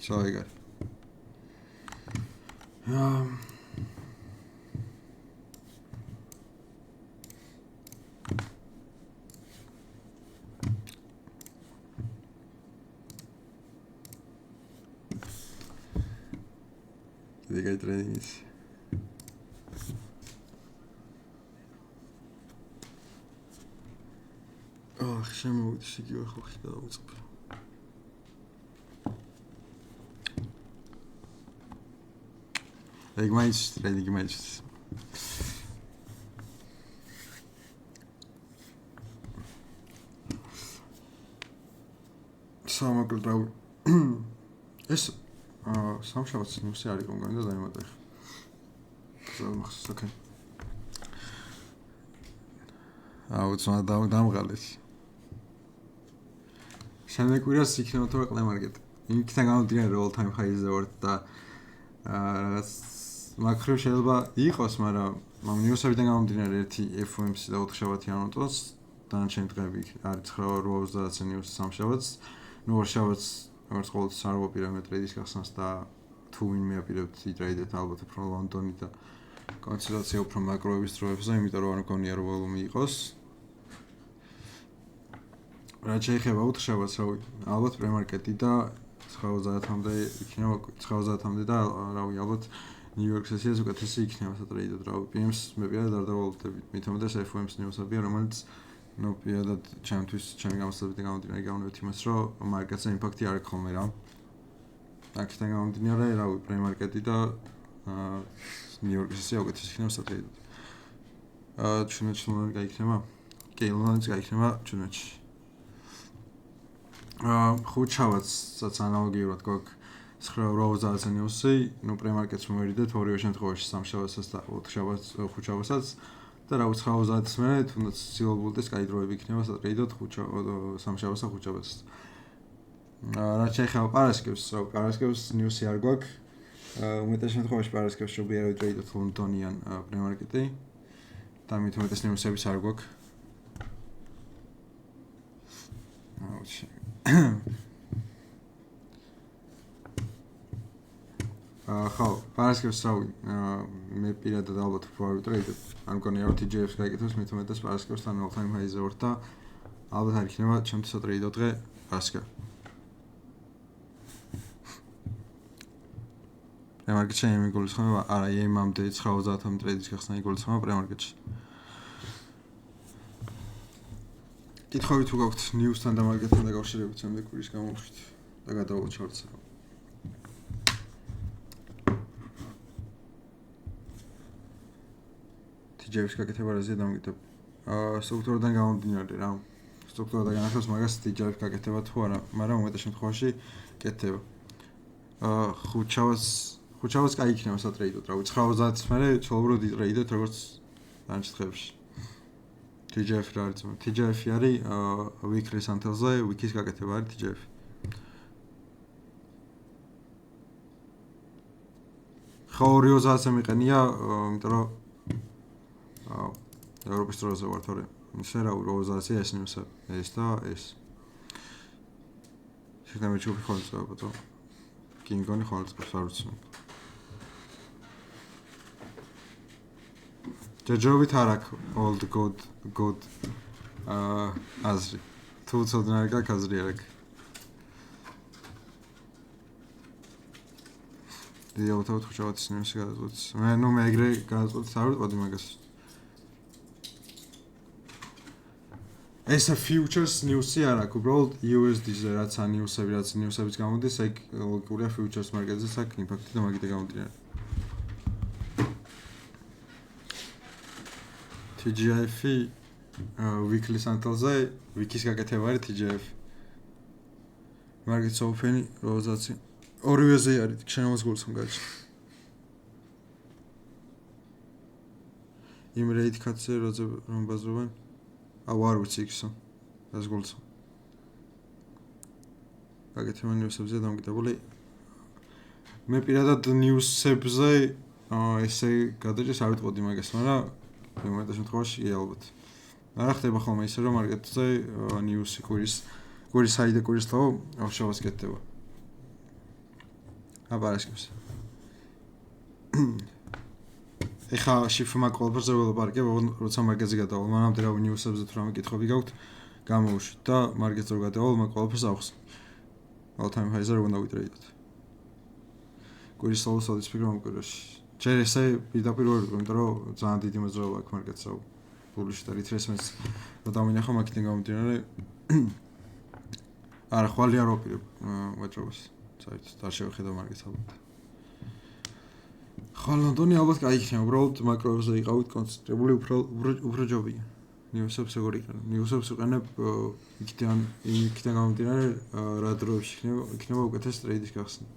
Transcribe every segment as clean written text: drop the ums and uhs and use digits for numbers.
წაიგარ. Digay trainings. შემოვიდი შიგივე ხალხი გადავუწყებ. ეგ მაინც ტრეიდინგი მაინც. სამაგდრავ. ეს სამშაბათს ნუსი არის კონკრეტულად და დაიმატა ხა. ზოგადად, ოკეი. უცმა დამღალეს. შემდეგ კვირას იქნება თორე ყლემარკეტი. იქიდან გამომდინარე all time high-ზე ვარ და რაღაც მაკრო შეიძლება იყოს, მაგრამ ამ ნიუსებიდან გამომდინარე ერთი FOMC და 4 შაბათი ანონტოს, დანარჩენი დღეები არის 9:30-ზე ნიუსი სამშაბათს. ნუ ორ შაბათს როგორც ყოველთვის არ ვაპირებთ ტრეიდის გახსნას და თუ ვინმე აპირებთ იტრეიდეთ ალბათ უფრო ლონდონი და კონცენტრაცია უფრო მაკროების დროებზე, იმიტომ რომ არ მგონია რომ ველუმი იყოს. რა შეიძლება 4 შაბათს რავი, ალბათ პრემარკეტი და 9:30-მდე იქნება 9:30-მდე და რავი, ალბათ ნიუ-იორკ სესიაზე უკეთესი იქნება სატრეიდოდ რავი. PM-ს მე პირადად არ დავალდები, მithom და FOMC ნიუსებია, რომელიც ნუ პირადად ჩემთვის ჩემი გამოსადებიდან გამომდინარე გამოვიდეთ იმას, რომ მარკეტზე იმპაქტი არ აქვს ხოლმე რა. აქედან გამომდინარე, რავი, პრემარკეტი და ნიუ-იორკის სესია უკეთესი იქნება სატრეიდოდ. ჩვენეთში ლონდონი გაიქნება? კი, ლონდონიც გაიქნება ჩვენეთში. 5 შაბათსაც ანალოგიურად გვაქვს 9:30-ზე ნიუსი, ნუ პრემარკეტს მოვერიდეთ ორივე შემთხვევაში 3 შაბათსაც და 4 შაბათს 5 შაბათსაც და რა 9:30-ს მერე თუნდაც ცდილობულდეს კაი დროები იქნება სატრეიდოდ 3 შაბათს და 5 შაბათს. რა შეიძლება პარასკევს, რა პარასკევს ნიუსი არ გვაქვს. უმეტეს შემთხვევაში პარასკევს შობია რომ ტრეიდოთ ლონდონიან პრემარკეტი და მით უმეტეს ნიუსებიც არ გვაქვს. ხო, პარასკევს რავი, მე პირადად ალბათ უფრო არ ვიტრეიდებ. არ მგონია რომ TJF-ს გაიკეთოს, მით უმეტეს პარასკევს თან all time high-ზე ვარ და ალბათ არ იქნება ჩემთვის სატრეიდო დღე პარასკევი. პრემარკეტში იმიგულისხმება, არა, იმამდე 9:30-მდე ტრეიდის გახსნა იგულისხმება პრემარკეტში. კითხვები თუ გაქვთ ნიუსთან და მარკეტთან დაკავშირებით შემდეგ კვირის გამოვხდით და გადავალთ შორტს. TJF-ს გაკეთება რაზეა დამოკიდებ. სტრუქტურიდან გამომდინარე რა. სტრუქტურა განახავს მაგას TJF-ს გაკეთება თუ არა, მაგრამ უმეტეს შემთხვევაში კეთდება. 5 შაბათს კაი იქნება სატრეიდოდ, რა ვიცი 9:30-ს მერე ცოლბროდ იტრეიდეთ როგორც დანარჩენ დღეებში. TJF რა არის? TJF არის weekly until-ზე, week-ის გაკეთება არის TJF. ხო 2:30-ზე მიყენია, იმიტომ რომ ევროპის დროზე ვარ თორე. ისე რა 2:30-ია ეს ნიუსი, ეს და ეს. შეგდამე ჩუბი ხოლმე წავაბატო. კი მგონი ხოლმე წავს არ ვიცი. ჯერჯერობით არ აქვს old god აზრი. თუ ცოდნა არ გაქვს აზრი არ აქვს. დიალოგად თუ შევაცნე იმის გადაწყვეტს. მე ეგრე გადაწყვეტს არ ვიტყოდი მაგას. ეს futures news-ი არ აქვს, უბრალოდ USD-ზე რაც ნიუსები რაც ნიუსებიც გამოდის, ეგ ლოგიკურია futures market-ზე აქვს იმპაქტი და მაგით გამომდინარე. TGF weekly until-ზე week-ის გაკეთება არის TGF. market open როზაცი ორივეზე არის შემოსგულს მგაჩი. იმ rate cut-ზე რომ ბაზრობენ არ ვიცი იქსო დასგულსო. გაკეთება ნიუსებზე დამოკიდებული. მე პირადად ნიუსებზე ესე გადაჭერს არ ვიტყოდი მაგას, მაგრამ უმეტეს შემთხვევაში ალბათ. არა ხდება ხოლმე ისე რომ მარკეტზე ნიუსი კვირის ჰაი და კვირის ლოუ შევასკეთდება. აბარაშკებს. ეხა შიფრმა ყველაფერზე ველაპარაკე, როცა მარკეტზე გადავალ, მანამდე რა ნიუსებზე თუ რამე კითხვები გაქვთ, გამოვუშვით და მარკეტზე რო გადავალ, მაგ ყველაფერს ავხსნი. all-time highs-ზე რო უნდა ვიტრეიდოთ. კვირის სოლუსოდის ფიქრობ ამ კვირაში. ჯერ ესე პირდაპირ ვერ ვიყო, იმიტომ რომ ძალიან დიდი მოძრაობა აქვს მარკეტსა. ბულში და ριტრესმენს რო დავინახო მაგიდან გამომდინარე არა ხვალე არ ვაპირებ ვაჭრობას. საერთოდ არ შევხედა მარკეტს ალბათ. ხვალ ლონდონი ალბათ კაი იქნება, უბრალოდ მაკროებზე იყავით კონცენტრირებული, უფრო ჯობია. ნიუსებს როგორ იყენებ? ნიუსებს ვიყენებ იქიდან გამომდინარე რა დროებში იქნება უკეთეს ტრეიდის გახსნა.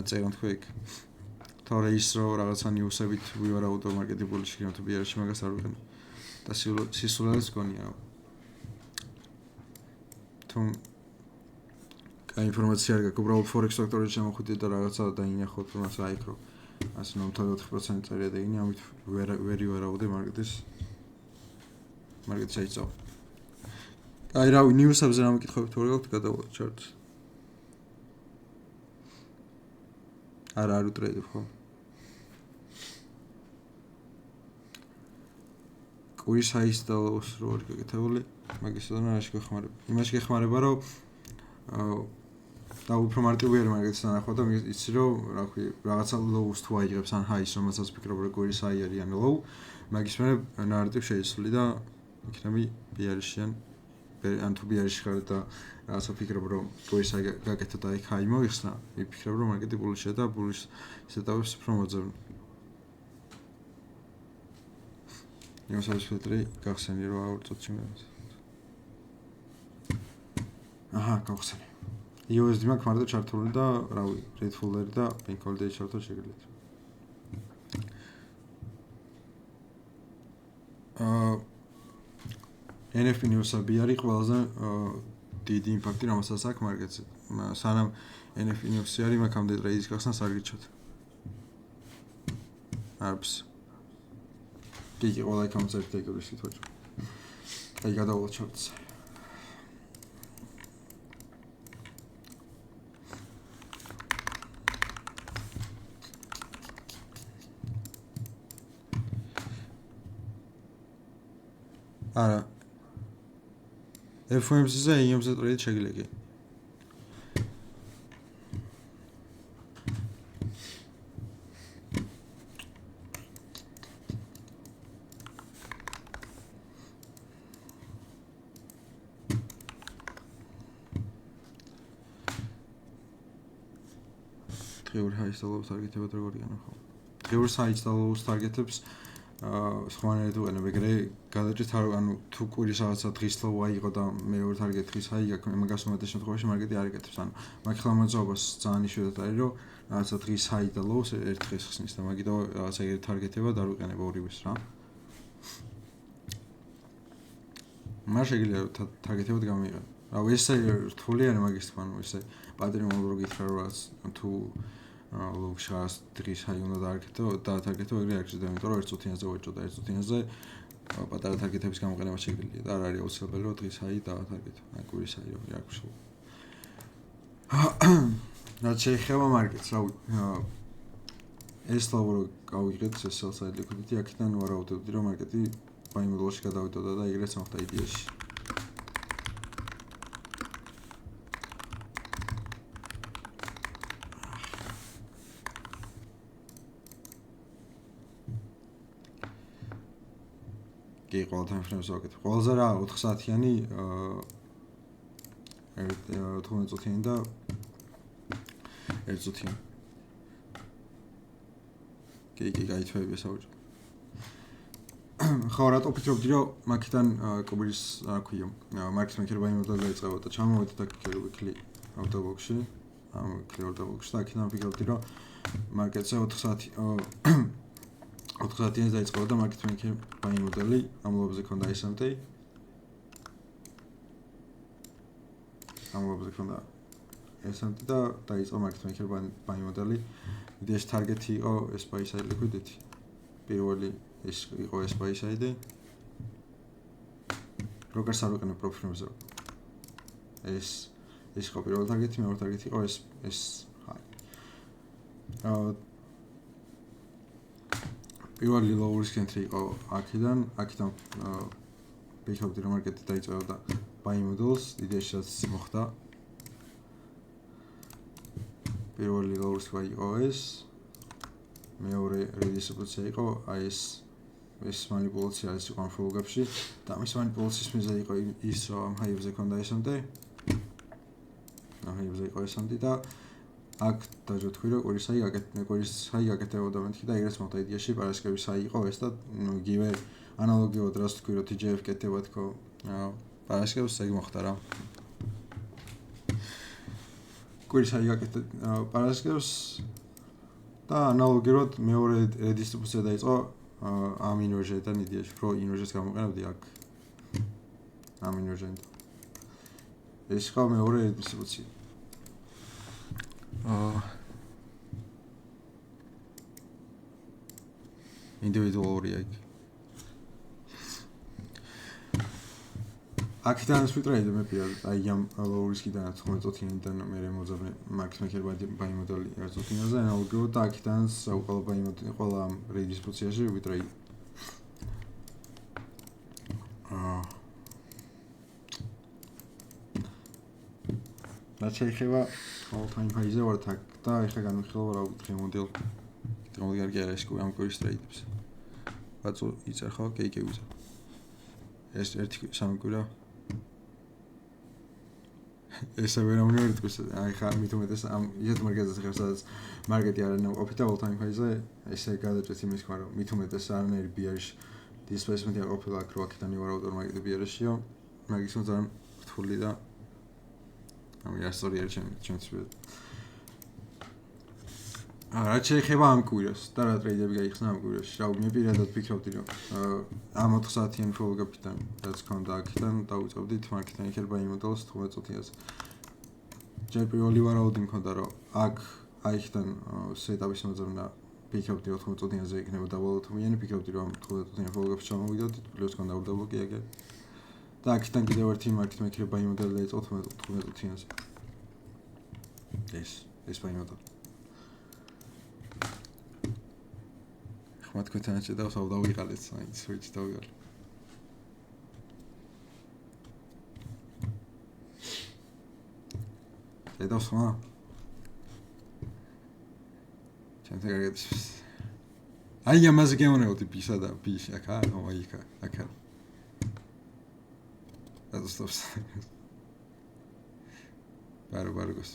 წერან თქვი იქ. თორე ის რომ რაღაცა ნიუსებით ვივარაუდო მარკეტი ბულში იქნება თუ ბიარში მაგას არ ვიყენებ. და სისულელეც გონია. თუ ინფორმაცია არ გაქვს, უბრალოდ forex ფაქტორი შემოხვიდეთ და რაღაცა დაინახოთ, თუმცა აი ხო. ასე 94% წერია და ინი ამით ვერ ვარაუდე მარკეტის აიწავა. აი რავი, ნიუსებზე რამე კითხვები თუ არ გაქვთ, გადავალთ ჩარტს. არ უტრეიდებ ხო? კვირის ჰაის და ლოუს რო არის გაკეთებული, მაგისოდან არაში გეხმარება. იმაში გეხმარება, რომ და უფრო მარტივი არ მარკეტს ნახვა და იცი რომ რა ქვი რაღაცა ლოუს თუ აიღებს ან ჰაის, რომელსაც ფიქრობ რომ კვირის ჰაი არის ან ლოუ, მაგის მერე ნარატივ შეიცვლი და იქნები ბიარში ან თუ ბიარში ხარ და რაღაცა ფიქრობ რომ კვირის ჰაი გაკეთდა და იქ ჰაი მოიხსნა, ვიფიქრებ რომ მარკეტი ბულშია და ბულის სეტაპებს უფრო მოძებნ. ნიუსების ფილტრი გახსენი რომ ავწოთ შემდგომს. აჰა, გავხსენი. USD მაქვს მარტო ჩართული და რავი, red folder და pink folder ჩართო შეგიძლიათ. NFP News-ები არის ყველაზე დიდი იმპაქტი, რომელსაც აქვს მარკეტზე. სანამ NFP News-ი არის, მაგამდე ტრეიდის გახსნას არ გიჩვენთ. არც. გიგი ყველა იქამდე წერტიკული სიტუაცია. აი გადავალ ჩარტს. არა. FOMC-ზე EM-ზე ტრეიდი შეგიძლია. დღევრი ჰაის და ლოუს ტარგეტებად როგორ განახო. დღევრი ჰაის და ლოუს ტარგეტებს სხვანაირად უყენებ, ეგრე გადაჭრით ანუ თუ კვირის რაღაცა დღის ლოუ აიღო და მეორე ტარგეტი დღის ჰაი აქვს, მაგას უმეტეს შემთხვევაში მარკეტი არ იკეთებს. ანუ მაგ ხელმოძრაობას ძალიან იშვიათად არის, რომ რაღაცა დღის ჰაი და ლოუს ერთ დღეს ხსნის და მაგით რაღაცა ეგრე ტარგეტებად არ უყენებ ორივეს რა. მას შეგიძლია ტარგეტებად გამოიყენო. რავი, ესე რთული არის მაგის თქმა, ანუ ესე პატრიმონ რო გითხრა რომ რაღაც თუ ლოქშას დღის ჰაი უნდა დაატარგეტო ეგრე არ გჭირდება, იმიტომ რომ 1 წუთიანზე ვაჭრო და 1 წუთიანზე პატარა ტარგეტების გამოყენება შეგიძლია და არ არის აუცილებელი რომ დღის ჰაი დაატარგეტო. აი კვირის ჰაი რო არ გუშულ. რაც შეეხება მარკეტს, რავი, ეს ლოუ რო გავიღეთ ეს sell side liquidity, აქედან ვარაუდობდი რომ მარკეტი buy model-ში გადავიდოდა და ეგრეც მოხდა იდეაში. კი, ყველა time frame-ს ვაკეთებ. ყველაზე რა 4 საათიანი 15 წუთიანი და 1 წუთიანი. კი, გაითვალე საუბრობ. ხო, რატო ვფიქრობდი, რომ მაგიდან კვირის რა ქვია, მარკეტ მეკერბაი მოდელი დაიწყება და ჩამოვედი და ვიქლი ავტობოქსში, ავტობოქსში და აქედან ვფიქრობდი, რომ მარკეტზე 4 საათი 4 საათიანი დაიწყება და მარკეტ მეკერბაი მოდელი ამბობზე ქონდა SMT. ამბობზე ქონდა SMT და დაიწყო მარკეტ მეკერბაი მოდელი. იდეაში ტარგეტი იყო SPY side liquidity. პირველი ეს იყო SPY side. როკერს არ ვიყენებ პროფილებზე. ეს იყო პირველი ტარგეტი, მეორე ტარგეტი იყო ეს ჰაი. პირველი low-risk entry იყო აქედან ვიქნებდი რომ მარკეტი დაიწყებოდა buy models, იდეაში რაც მოხდა. პირველი low-risk იყო ეს. მეორე redistribution იყო აი ეს манипуляция არის იყო ამ ფოლგებში და ამის манипуляციის მიზეზი იყო ის რომ ამ high-ებზე ქონდა ესამდე. high-ებზე იყო ესამდე და აქ დაჟე თქვი რომ კვირის high გაკეთებოდა მეთქი და ეგრეც მოხდა იდეაში პარასკევის high იყო ეს და იგივე ანალოგიურად რაც თქვი რომ TJF კეთდება თქო პარასკევს ეგ მოხდა რა. კვირის high გაკეთდა პარასკევს და ანალოგიურად მეორე redistribution დაიწყო ამ inversion-დან იდეაში რო inversion-ს გამოყენებდი აქ ამ inversion-დან. ეს ხა მეორე redistribution. ინდივიდუალური აქ. აქედან სპიტრეიდ მეპია აი ამ low-risk-დან 15-წუთიანიდან მე მოძებნე market maker buy model-ი 1-წუთიანზე ანალოგიურად და აქედან საუყალო buy model-ი ყველა ამ redistribution-ში ვიტრეიდ. რაც შეიძლება all time high-ზე ვარ თაკ და ეხლა განვიხილავ რა ვიკითხე მოდელ. მოდი კარგი არის კუ ამ კვირის ტრეიდებს. ბაცო იწერ ხო კეიკევიზე. ეს ერთი სამი კვირა. ესე ვერ ამნიერ თქვის აი ხა მით უმეტეს ამ ისეთ მარკეტზე ხარ სადაც მარკეტი არ არის ყოფილი და all time high-ზე ესე გადაჭრეთ იმის ხარ რომ მით უმეტეს არანაირი bearish displacement-ი არ ყოფილა აქ რო აქედან ივარაუდო რომ მარკეტი bearish-ია. მაგის მოძრაობ რთული და ამი ასორი არ ჩემთვის. რაც შეიძლება ამ კვირას და რა ტრეიდები გაიხსნა ამ კვირაში. რა მე პირადად ვფიქრობდი რომ ამ 4 საათიან ფოლგებიდან რაც ქონდა აქედან დავუწევდით market maker buy models 15 წუთიაზე. ჯერ პირველი ვარაუდი მქონდა რომ აქ აიქიდან setup-ის მოძებნა ვფიქრობდი 14 წუთიაზე იქნება დაბოლოთმიანი, ვფიქრობდი რომ 15 წუთიან ფოლგებში ჩამოვიდოდით, პლუს ქონდა ურდაბლოკი ეგ. და აქედან კიდევ ერთი market maker buy model დაიწყო 15 წუთიანზე. ეს buy model. მათ თქვენ შედავს აუ დავიღალეთ საით switch დავიღალე. შედავს ხმა? ჩემთან კარგად. აი ამაზე გემონეოდი ბისა და ბიში აქა, აი აქა. გადასტობს. ბარგოს.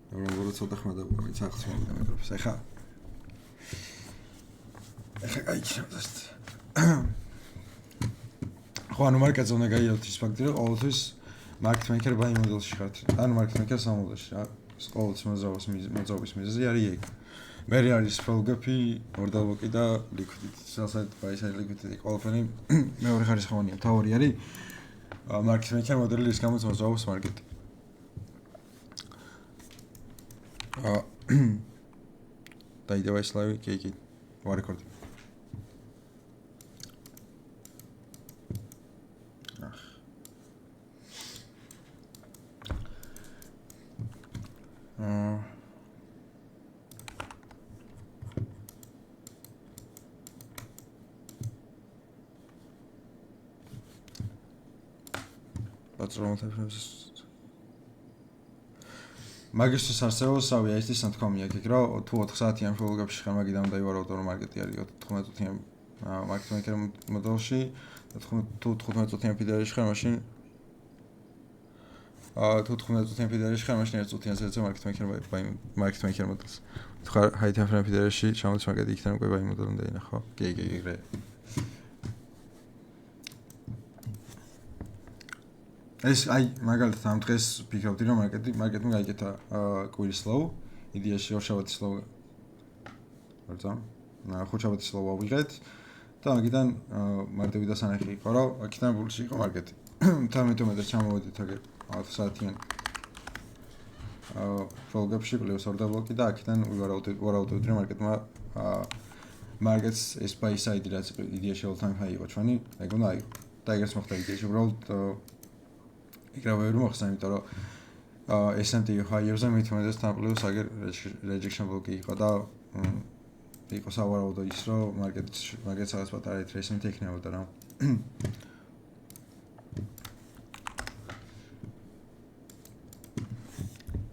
როგორ ცოტა ხმა და მეც ახს მომდამეტრებს. ეხა გაიქნებდეთ. ხო ანუ მარკეტზე უნდა გაიაროთ ის ფაქტი რომ ყოველთვის market maker buy model-ში ხართ. ანუ market maker სამოდელში რა. ყოველთვის მოძრაობის მიზეზი არის ეგ. მე არის ფოლგები, ორდალბოკი და liquidity, sell-side buy-side liquidity ყველაფერი მეორე ხარისხოვანია. თავი არის market maker მოდელი რის გამოც მოძრაობს მარკეტი. დაიდევა ეს ლაივი, კი, ვარეკორდი. მაგისტრის არსებობასავე ეს ის ნათქვამია იქ რომ თუ 4 საათიან ფოლგებში ხარ მაგიდან უნდა ივარავდო რომ მარკეტი არის 15 წუთიან market maker მოდელში და თუ 15 წუთიან ფიდერში ხარ მაშინ თუ 15 წუთიან ფიდერში ხარ მაშინ 1 წუთიანზე ეცე market maker მოდელს თუ ხარ high time frame ფიდერში ჩამოდის მარკეტი იქიდან უკვე buy model უნდა ინახო კი ეგრე ეს აი მაგალითად ამ დღეს ვფიქრობდი რომ მარკეტმა გაიკეთა კვირის low იდეაში ორშაბათის low ვარცა ხუთშაბათის low ავიღეთ და მაგიდან მარტივი დასანახი იყო რომ აქედან ბულში იყო მარკეტი 13 მეტრი ჩამოვედით აგერ 10 საათიან ფოლგებში პლუს ორდაბლოკი და აქედან ვარაუდობთ რომ მარკეტს ეს buy side რაც იდეაში all time high იყო ჩვენი ეგ უნდა აიღო და ეგრეც მოხდა იდეაში უბრალოდ იგრავე რომ ახსნა იმიტომ რომ S&P 500-ზე მithumedes თანაპილებს აგერ rejection block იყო და იყო სავარაუდო ის რომ მარკეტს რაღაც პატარა retracement ექნებოდა რა.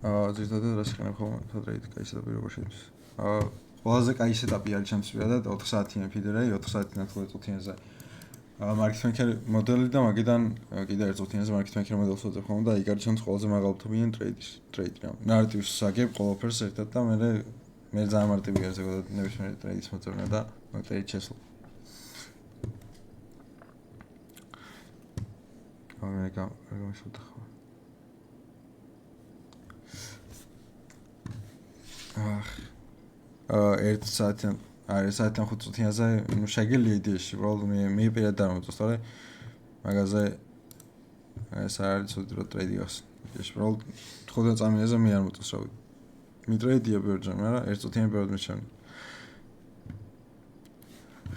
ზუსტად რა შექმნა ხოლმე ტრეიდი კაი სეტაპი როგორ შედის. ყველაზე კაი სეტაპი არის ჩემთვის პირადად 4 საათიანი ფიდერეი 4 საათიდან 12 წუთიანზე. market maker მოდელი და მაგიდან კიდე 1 წუთიანზე market maker მოდელს ვაძლევ ხოლმე და იქ არის ჩემთვის ყველაზე მაღალფრთობიანი ტრეიდი რა. ნარატივს საგებ ყველაფერს ერთად და მე ძალიან მარტივი არის ზოგადად ნებისმიერ ტრეიდის მოწევნა და ტრეიდ შესვლა. მე გამიშოთა ხო. ერთ საათიან არის საათთან 5 წუთიანზე ნუ შეგიძლია იდეაში უბრალოდ მე პირადად არ მომწონს თორე მაგაზე ეს არის ცუდი რო ტრეიდი გახსნა იდეაში უბრალოდ 15 წამიაზე მე არ მომწონს რა ვიცი მე ტრეიდია ბერჯენ მაგრამ ერთ წუთიანი პერიოდ მეჩვენე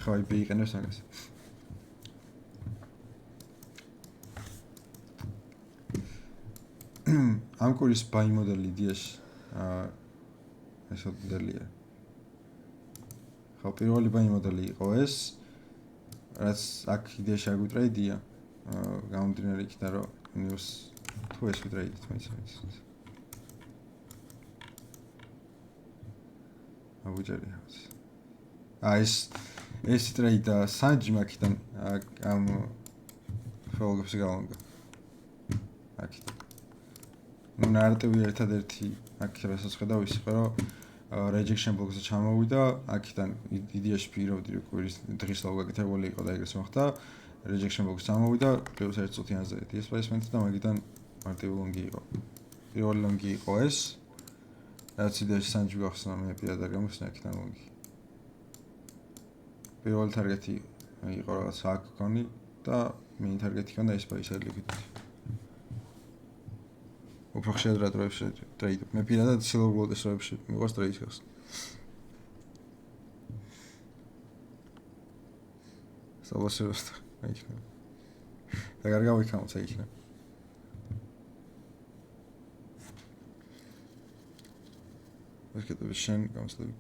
ხო იბი იყენებს მაგას ამ კურის ბაი მოდელი იდეაში ეს მოდელია ხო პირველი ბაი მოდელი იყო ეს რაც აქ იდეაში არ გვიტრეიდია გამომდინარე იქიდან რომ ნიუს თუ ეს ვიტრეიდით მეცემს აუჯერია ეს ტრეიდა სანჯი მაქიდან ამ ფოლგებს გალონგა აქ ნუ ნარატივი ერთადერთი აქ რასაც ხედავ ის იყო რომ rejection block-ზე ჩამოვიდა აქიდან იდეაში პირობდი რომ კვირის დღის ლოგაკეთებული იყო და ეგრეც მოხდა rejection block-ზე ჩამოვიდა პლუს 1 წუთიანზე displacement და მაგიდან მარტივი ლონგი იყო პირველი ლონგი იყო ეს რაც იდეაში სანჯი გახსნა მე პირადად გამოსნა აქიდან ლონგი პირველი ტარგეტი იყო რაღაც აქ გონი და მე ტარგეტი ქონდა ეს პაისად ლიკვიდიტი უფრო ხშირად რატოებში ტრეიდ მე პირადად silver ეს მიყვარს ტრეიდის გახსნა საბოლოოდ აიქნა და გარგავ იქნავს აიქნა ვიკეთებ შენ გამოსლები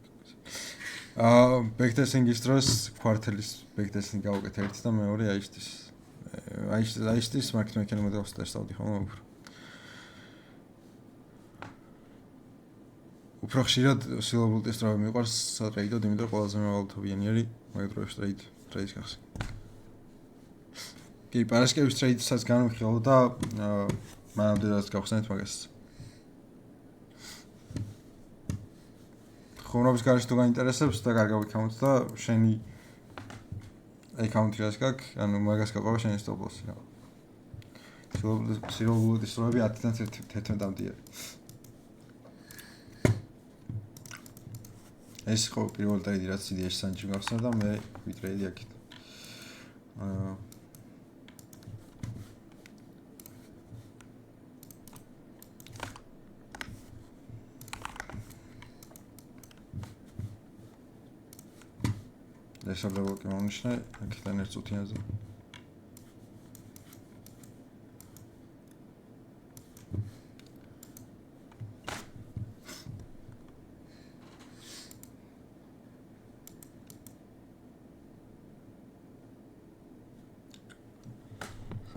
backtesting-ის დროს კვარტალის backtesting გავუკეთე ერთი და მეორე აიშტის market maker მოდელს ტესტავდი ხოლმე უფრო ხშირად silver ტესტავი მიყვარს სატრეიდოდ იმიტომ ყველაზე მაღალფრთობიანი არის მაგ დროებში ტრეიდის გახსნა კი პარასკევის ტრეიდსაც განვიხილავ და მანამდე რაც გავხსნით მაგას ხომრობის გარშე თუ გაინტერესებს და კარგავ აკაუნტს და შენი აკაუნტი რაც გაქვს ანუ მაგას გაყვა შენი stop loss რა silver ტესტავი 10-დან 11-მდე არის ეს იყო პირველი ტრეიდი რაც იდეაში სანჯი გახსნა და მე ვიტრეიდი აქეთ ეს აბრალოკი მომნიშნე აქედან 1 წუთიანზე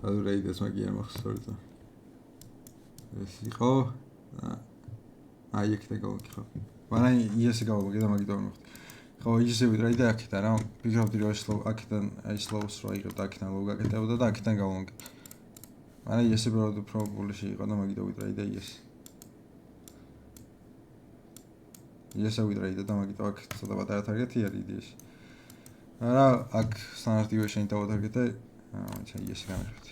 რეიდას მაგია მახსოვს ეს იყო აი ეგ დაგავიქ ხო მაგრამ ისე გავაგე და მაგით არ მოხდა ხო ისე ვიტრეიდე აქედან რა ფიქრობდი რომ აქედან აი slow-ს რო იღებ და აქედან ლოგ აკეთებოდა და აქედან გავონგე მაგრამ ისე უბრალოდ პრობულში იყო და მაგით ვიტრეიდე ისე ვიტრეიდე და მაგით აქ ცოტა პატარა ტარგეტი არის იდეაში მაგრამ აქ სტანდარტივე შენ დავატარგეტე აჩა ისე გამიხდი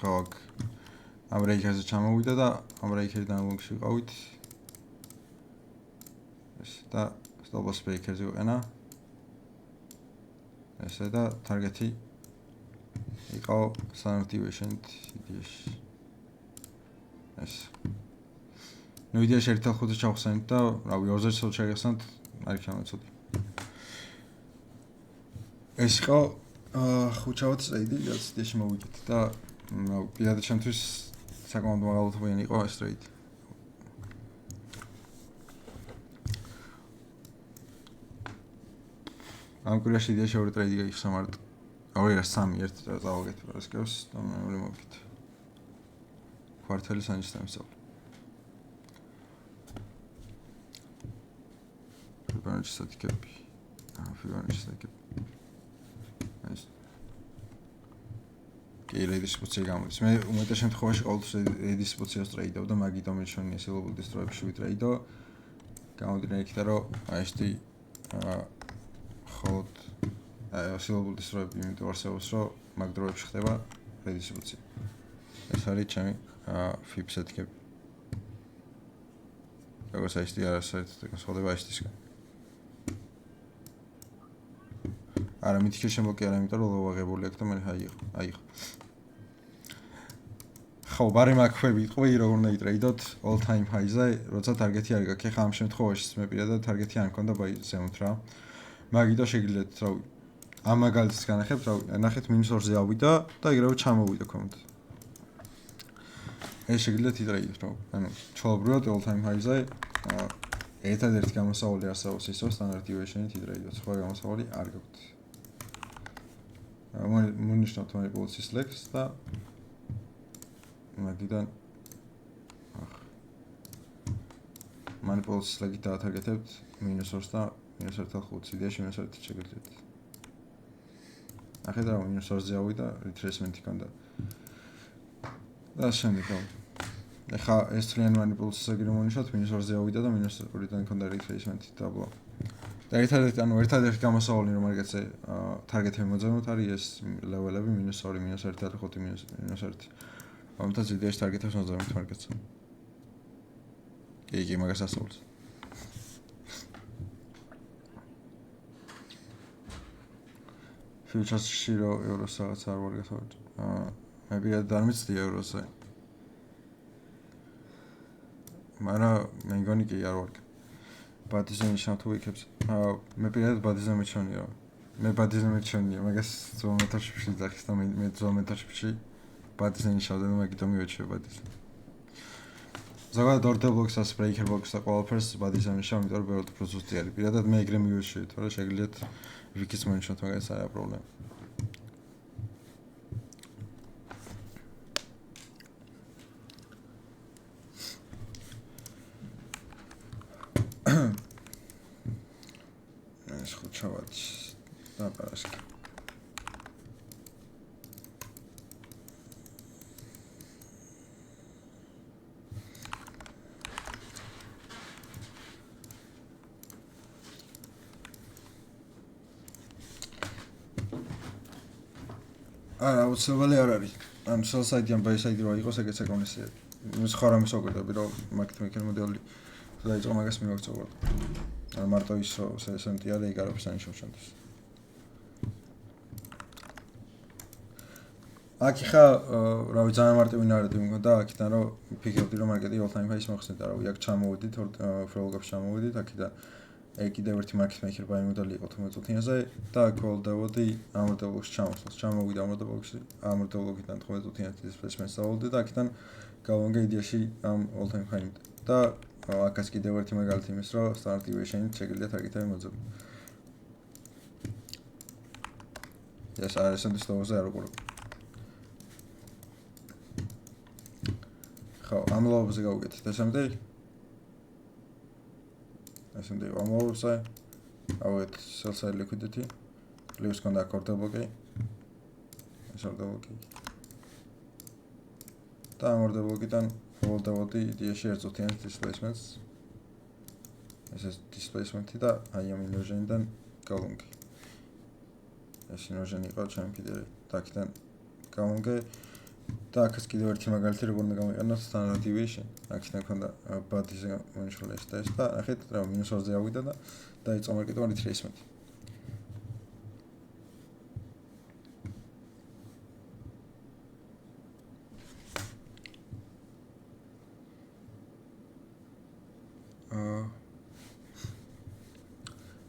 ხოქ ამ რეიქაზე ჩამოვიდა და ამ რეიქიდან ლონგში ვიყავით ეს და stop loss breaker-ზე ვიყენა ესე და ტარგეტი იყო standard deviation იდეაში ეს ნუ იდეაში 1.5-ზე ჩავხსენით და რავი 2-ზე შეგახსენთ არის ჩამოწოდი ეს იყო ხუჩავთ ტრეიდი რაც იდეაში მოვიდეთ და რავი პირადად ჩემთვის საკმაოდ მაღალმთვიანი იყო ეს ტრეიდი ამ კვირაში იდეაში ორი ტრეიდი გაიხსნა მარტო ორი რა სამი ერთი წავაგეთ პროსკევს და მეორე მოვიდეთ კვარტალის ანიშნავს Fibonacci statikები. Fibonacci statikები. ეს. კი, რედისტრიბუცია გამოდის. მე უმეტეს შემთხვევაში ყოველთვის რედისტრიბუციას ტრეიდავ და მაგიტომ მეჩვენია სილობულის დროებში ვიტრეიდო. გამოდიოდა იქიდან რომ აი ეს ხოთ სილობულის დროები იმიტომ არსებობს რომ მაგ დროებში ხდება რედისტრიბუცია. ეს არის ჩემი FIB სტატიკები. როგორც აი ეს არასაერთოდ განსხვავდება ეს ისგან. არა მითქი შემოკი არა იმიტომ რომ ლოვაღებული აქვს და მე აიღო. ხო, ბარემ აქვები იყვი როგორ უნდა იტრეიდოთ all time high-ზე, როცა ტარგეტი არ გაქვს. ხა ამ შემთხვევაში მე პირადად ტარგეტი არ მქონდა ზემოთ რა. მაგიტო შეგიძლიათ რავი. ამ მაგალითს განახებთ რავი, ნახეთ -2-ზე ავიდა და იგივე ჩამოვიდა ქვემოთ. ეს შეგიძლიათ იტრეიდოთ რა. ანუ ჩაუბრალოდ all time high-ზე ერთადერთი გამოსავალი არსებობს ის რომ standard deviation-ით იტრეიდოთ. სხვა გამოსავალი არ გაქვთ. მონიშნოთ manipulation legs და მაგიდან manipulation leg-ით დაატარგეტებთ -2 და -1.5 იდეაში -1 შეგიძლიათ. ახლა რა -2-ზე ავიდა retracement-ი ქონდა. და შემდეგ ახლა ეს ტრიან manipulation-ი მონიშნოთ -2-ზე ავიდა და -2-დან ქონდა retracement-ი დაბლა. და ერთადერთი გამოსავალი რომ მაგაზე ტარგეტები მოძებნოთ არის ეს ლეველები -2, -1.5, -1. ამიტომ იდეაში ტარგეტებს მოძებნოთ მაგაზე. კი, მაგას ასწავლეს. ფიუჩერსში რო ევროს რაღაც არ ვარ გასავარჯი. მე პირადად არ მიცდი ევროზე. მაგრამ მე მგონი კი არ ვარ. ბადიზმი ნიშნავ თუ იქებს. მე პირადად ბადიზმი მეჩვენია. მე ბადიზმი მეჩვენია, მაგას ზოომეტრში დახის და მე ზოომეტრში ბადიზმი ნიშნავდა და მაგიტომ მივეჩვია ბადიზმი. ზოგადად order blocks-ას, breaker blocks-ს და ყველაფერს ბადიზმი ნიშნავ, იმიტომ რომ ბევრად უფრო ზუსტი არის. პირადად მე ეგრე მივეჩვია, თორე შეგიძლიათ ვიქიც მონიშნოთ, მაგას არა პრობლემა. ეს ხო ჩავაც და პარასკი. არა, უცნობელი არ არის. ან sell side-ი ან buy side-ი რო იყოს, ეგეც ეკონესია. ის ხო რამის ვაკვირდები, რომ market maker მოდელი დაიწყო მაგას მივაქცევ. ან მარტო ის რომ სესენტი არა, ეგ არაფერს ანიშნავს ჩემთვის. აქ ხა რავი ძალიან მარტივი ნარატივი მქონდა აქიდან რომ ფიქრობდი რომ მარკეტი all time high-ს მოხსნიდა, რავი, აქ ჩამოვიდით, ფროლგაპს ჩამოვიდით, აქიდან ეგ კიდევ ერთი market maker buy მოდელი იყო 15 წუთიანზე და აქ ველოდავდი ამ order block-ში ჩამოსვლას. ჩამოვიდა ამ order block-ში, ამ order block-იდან 15 წუთიანზე displacement-ს ავოლდი და აქიდან გავანგე იდეაში ამ all time high და აქაც კიდევ ერთი მაგალითი იმის რომ standard deviation-ით შეგიძლიათ ტარგეტები მოძებნოთ. ეს არის სანდისტოვზე არ უყურებ. ხო, ამ ლოვზე გავუკეთეთ ესამდე. ესამდე ამ ლოვზე ავეთ sell side liquidity. Leaves კონდა order block-ი. ეს order block-ი. და ამ order block-იდან ველოდავდი იდეაში ერთწუთიან displacements. ეს displacement-ი და აი ამ inversion-დან გავუნგე. ეს inversion იყო ჩემი კიდევ და აქედან გავუნგე და აქაც კიდევ ერთი მაგალითი როგორ უნდა გამიყენოთ standard deviation. აქედან ქონდა ბადიზმი მონიშნული ეს და ეს და ნახეთ რა -2-ზე ავიდა და დაიწყო მარკეტი retracement.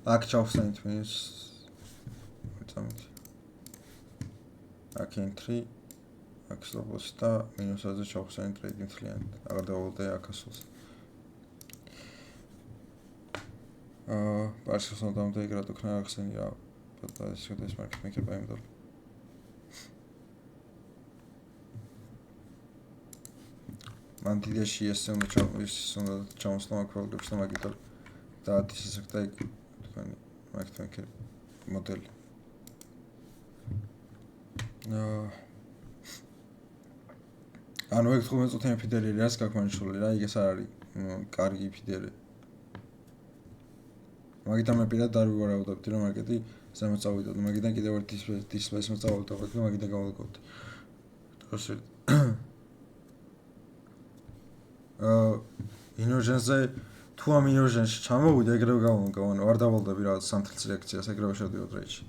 აქ ჩავხსენით მინუს ვიწამით. აქ entry, აქ stop-loss და მინუსაზე ჩავხსენით trade მთლიანად. აღარ დავალდა აქ ასულს. პარსელს უნდა დაიგრა თუ ქნა ახსენი რა. და ეს შედეს market maker დაიმდო. მანტიაში ეს უნდა ჩამოსვლა მაკროლებს და მაგითო და ის ესაკთა თქვენი market maker მოდელი. ანუ ეგ 15 წუთიანი ფიდერი რას გაქმანიშვილი რა, იქ ეს არ არის კარგი ფიდერი. მაგითამ მე პირად არ ვივარაუდებდი რომ მარკეტი ზემოთ წავიდოდა, მაგიდან კიდევ ერთ display-ს მოწავდოდა და მაგიდან გავაკეთე. ასე inversion-ზე თუ ამ inversion-ში ჩამოვიდა ეგრევე გავამგავ, ანუ არ დავალდები რაღაც სამთლის რეაქციას, ეგრევე შევდივარ trade-ში.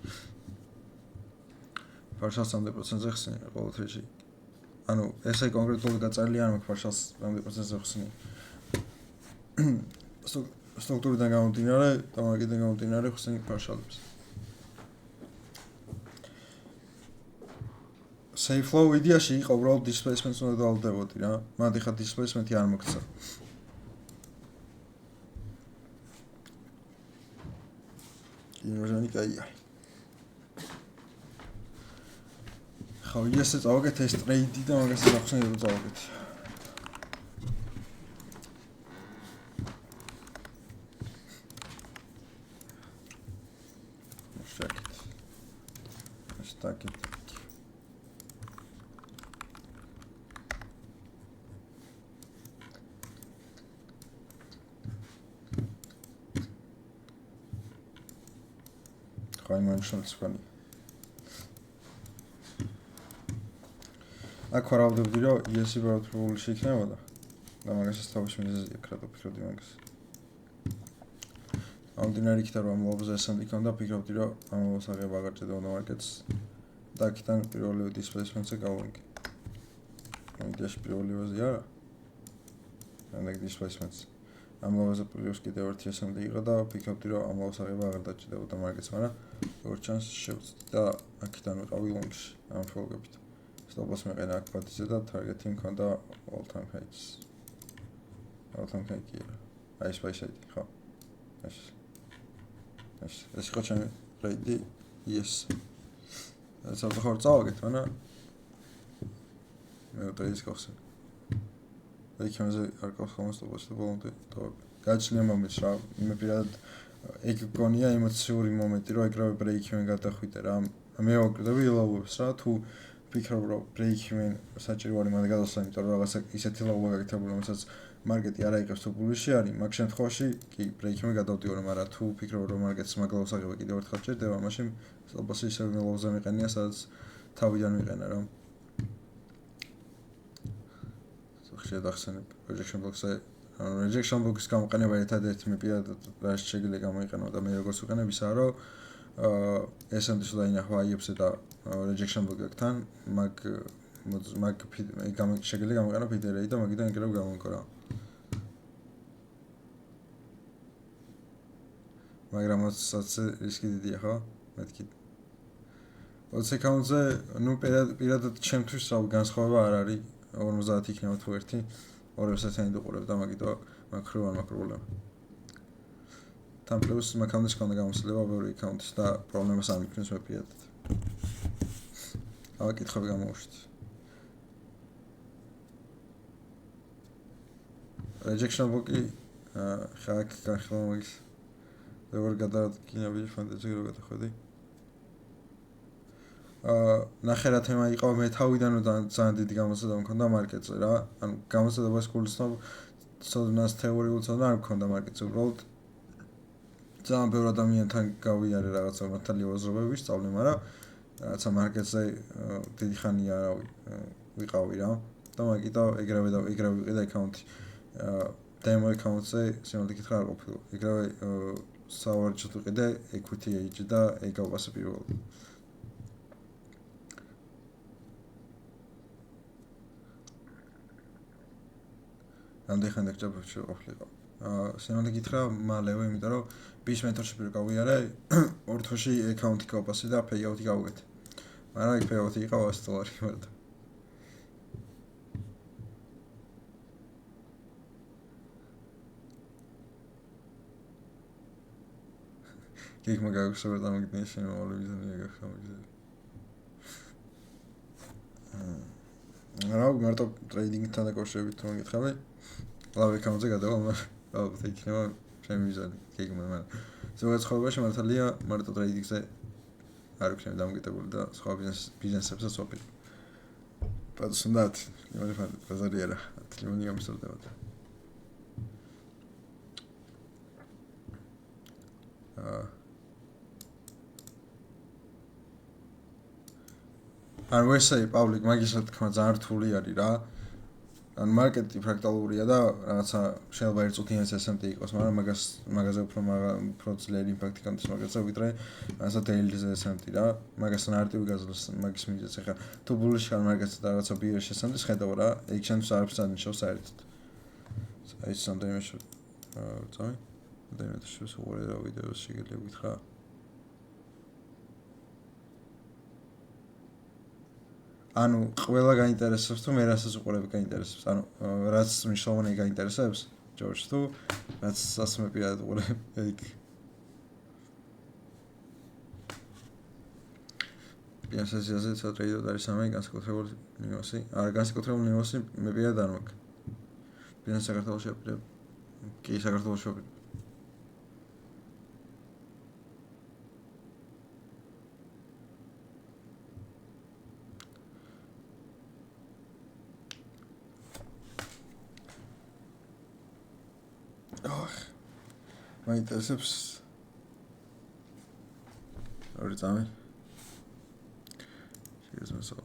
partial 70%-ზე ხსნი ყოველ trade-ში. ანუ ესე კონკრეტულად გაწერილი არ მაქვს partial 70%-ზე ხსნი. სტრუქტურიდან გამომდინარე და მარკეტიდან გამომდინარე ხსნი partial-ებს. Safe flow იდეაში იყო უბრალოდ displacement-ს უნდა დავალდებოდი რა. მანდ ხა displacement-ი არ მოგცა. ინვერჟენი კაია. ხო, ისე წავაგეთ ეს trade-ი და მაგას ახსენე რომ წავაგეთ. Штаки. Хайман шанцвანი. აქ ვარავდებდი რომ ESC პროფილი შეიქნებოდა და მაგასაც თავის მიზეზი ეკრატო ფიქრობდი მაგას. ამდინარი იქით რომ ამბობზე S&P ქონდა ფიქრობდი რომ ამბობს აღება აღარ ჭედაოდა მარკეტს და აქიდან პირველივე displacement-ზე გავანგე. ამიტომაც პირველივეზე არა. ამაგ displacement-ს. ამბობზე პლუს კიდევ ერთი S&P იყო და ფიქრობდი რომ ამბობს აღება აღარ დაჭედაოდა მარკეტს, მაგრამ ორ ჩანს შევწდი და აქიდან ვიყავი long-ში ამ ფოლგებით. Stop-loss მეყენა აქ პატიზე და target-ი მქონდა all-time highs. All-time high-ი era. აი ეს პაისაიდი, ხო. ეს იყო ჩემი trade-ი, yes. ეს ახლა წავაგეთ, მაგრამ მე trade-ის გავხსენ. და იქამდე არ ყავს ხოლმე stop-loss და ბოლომდე გაჩნია მომენტს რა. მე პირადად ეგ გონია ემოციური მომენტი, რომ ეგრევე break-even გადახვიდე რა. მე ვაკეთები ლაუებს რა, თუ ფიქრობ რომ break-even საჭირო არის მანდ გადასვლა, იმიტომ რომ რაღაცა ისეთი ლაუა გაკეთებული, რომელსაც მარკეტი არ აიღებს თუ პულში არის, მაგ შემთხვევაში კი break-even გადავდივარ, მაგრამ თუ ფიქრობ რომ მარკეტს მაგალავს აღება კიდევ ერთხელ ჭირდება, მაშინ stop-loss-ი ისევ ლაუზე მიყენია, სადაც თავიდან ვიყენა რა. ხშირად ახსენებ rejection box-ზე, rejection box-ის გამოყენება ერთადერთი მე პირადად რაც შეიძლება გამოიყენო და მე როგორც ვიყენებ ისაა რომ S&P-ში დაინახვა IEPS-ზე და rejection box-თან, მაგ შეიძლება გამოიყენო ფიდერეი და მაგიდან ეგრევე გამონკო რა. მაგრამ მოსაც რისკი დიდია ხო? მეთქი. 20 account-ზე, ნუ პირადად ჩემთვის რა განსხვავება არ არის. 50 იქნება თუ ერთი, ორებს ერთად უყურებ და მაგითო მაქრო არ მაქვს პრობლემა. თან პლუს account-ის კონდა გამოსლება ბევრი account-ის და პრობლემას არ მიქნევს მე პირადად. ავა კითხები გამოვუშვით. rejection box-ი ხაკ გახლომის როგორ გადაგინები ფანტაზი როგორ გადახვედი. ნახე რა თემა იყო, მე თავიდან ძალიან დიდი გამოცდა მქონდა მარკეტზე რა. ანუ გამოცდებას გულისხმობ, ცოდნას თეორიულ ცოდნა არ მქონდა მარკეტზე, უბრალოდ ძალიან ბევრ ადამიანთან გავიარე რაღაცა მართალი აზრობები ვისწავლე, მაგრამ რაღაცა მარკეტზე დიდი ხანია ვიყავი რა. და მაგიტო ეგრევე ვიყიდა account-ი. demo account-ზე სიმართლე გითხრა არ ყოფილა. ეგრევე სავარჯიშოდ ვიყიდე equity age და ეგ გავყასე პირველად. ამდენ ხან დაგჭირდა ყოფილიყო. სანამ გითხრა მალევე, იმიტომ რომ bis მეთოდში პირ გავიარე, ორ თვეში აკაუნტი გავპასე და payout-ი გავუკეთე. მაგრამ იქ payout-ი იყო $100 მარტო. იქ მაგაგსო და მაგდნია შემოვალი მიზანია გახსოვს. რა მარტო ტრეიდინგთან დაკავშირებით თუ მოგითხავი, ლავ აკაუნტზე გადავალ, ალბათ იქნება ჩემი მიზანი. გეგმა, მაგრამ ზოგადად ცხოვრებაში მართალია მარტო ტრეიდინგზე არ ვიქნები დამოკიდებული და სხვა ბიზნესებსაც ვაპირებ. პატსუნდათ, იმარი ფარ ბაზარი არა, ტილიმონი გამსწორდებოდა. ანუ ესე პაბლიკ მაგის რა თქმა ძალიან რთული არის რა. ანუ მარკეტი ფრაქტალურია და რაღაცა შეიძლება ერთ წუთი SMT იყოს, მაგრამ მაგაზე უფრო ძლიერი იმპაქტი განდის მაგაზე ვიდრე რაღაცა daily-ზე SMT რა. მაგასთან არტივი გაზრდას მაგის მიზეზს ახლა თუ ბულიშ ხარ მარკეტზე და რაღაცა ბიერში SMT-ს ხედავ რა, ეგ შენთვის არაფერს ანიშნავს საერთოდ. აი სამდენი წავი. დემეთ შევს უყურე რა ვიდეოს შეგიძლია გითხრა. ანუ ყველა გაინტერესებს თუ მე რასაც უყურებ გაინტერესებს. ანუ რაც მნიშვნელოვანი გაინტერესებს, ჯორჯ თუ რაც სასმე პირად უყურებ, ეგ. ბიზნესზე სატრეიდოდ არის სამი განსაკუთრებული ნიუანსი. არა განსაკუთრებული ნიუანსი მე პირად არ მაქვს. ბიზნეს საქართველოში აპირებ. კი საქართველოში აპირებ. მაინტერესებს ორი წამი შეგესმესო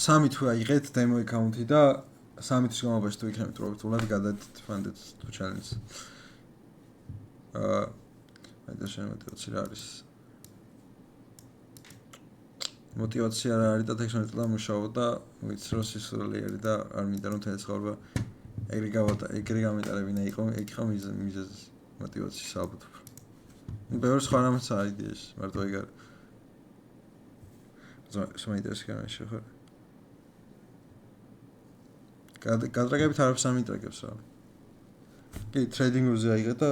სამი თუ აიღეთ demo account-ი და სამი თვის განმავლობაში თუ იქნებით პროფიტულად გადადეთ ფანდეთ თუ challenge მაინტერესებს მოტივაცია რა არის მოტივაცია რა არის და ტექნოლოგიურად მუშაობ და ვიცი რომ სისხლი არის და არ მინდა რომ თეატრალობა ეგრე გამეტარებინა იყო ეგ იყო მიზეზი мотивაციის ალბათ. ბევრი სხვა რამაც არის იდეაში, მარტო ეგ არ. ზომაიდეას გამე შეხარ. გადრაგებით არაფერს არ მიტრაგებს რა. კი, ტრეიდინგზე აიღე და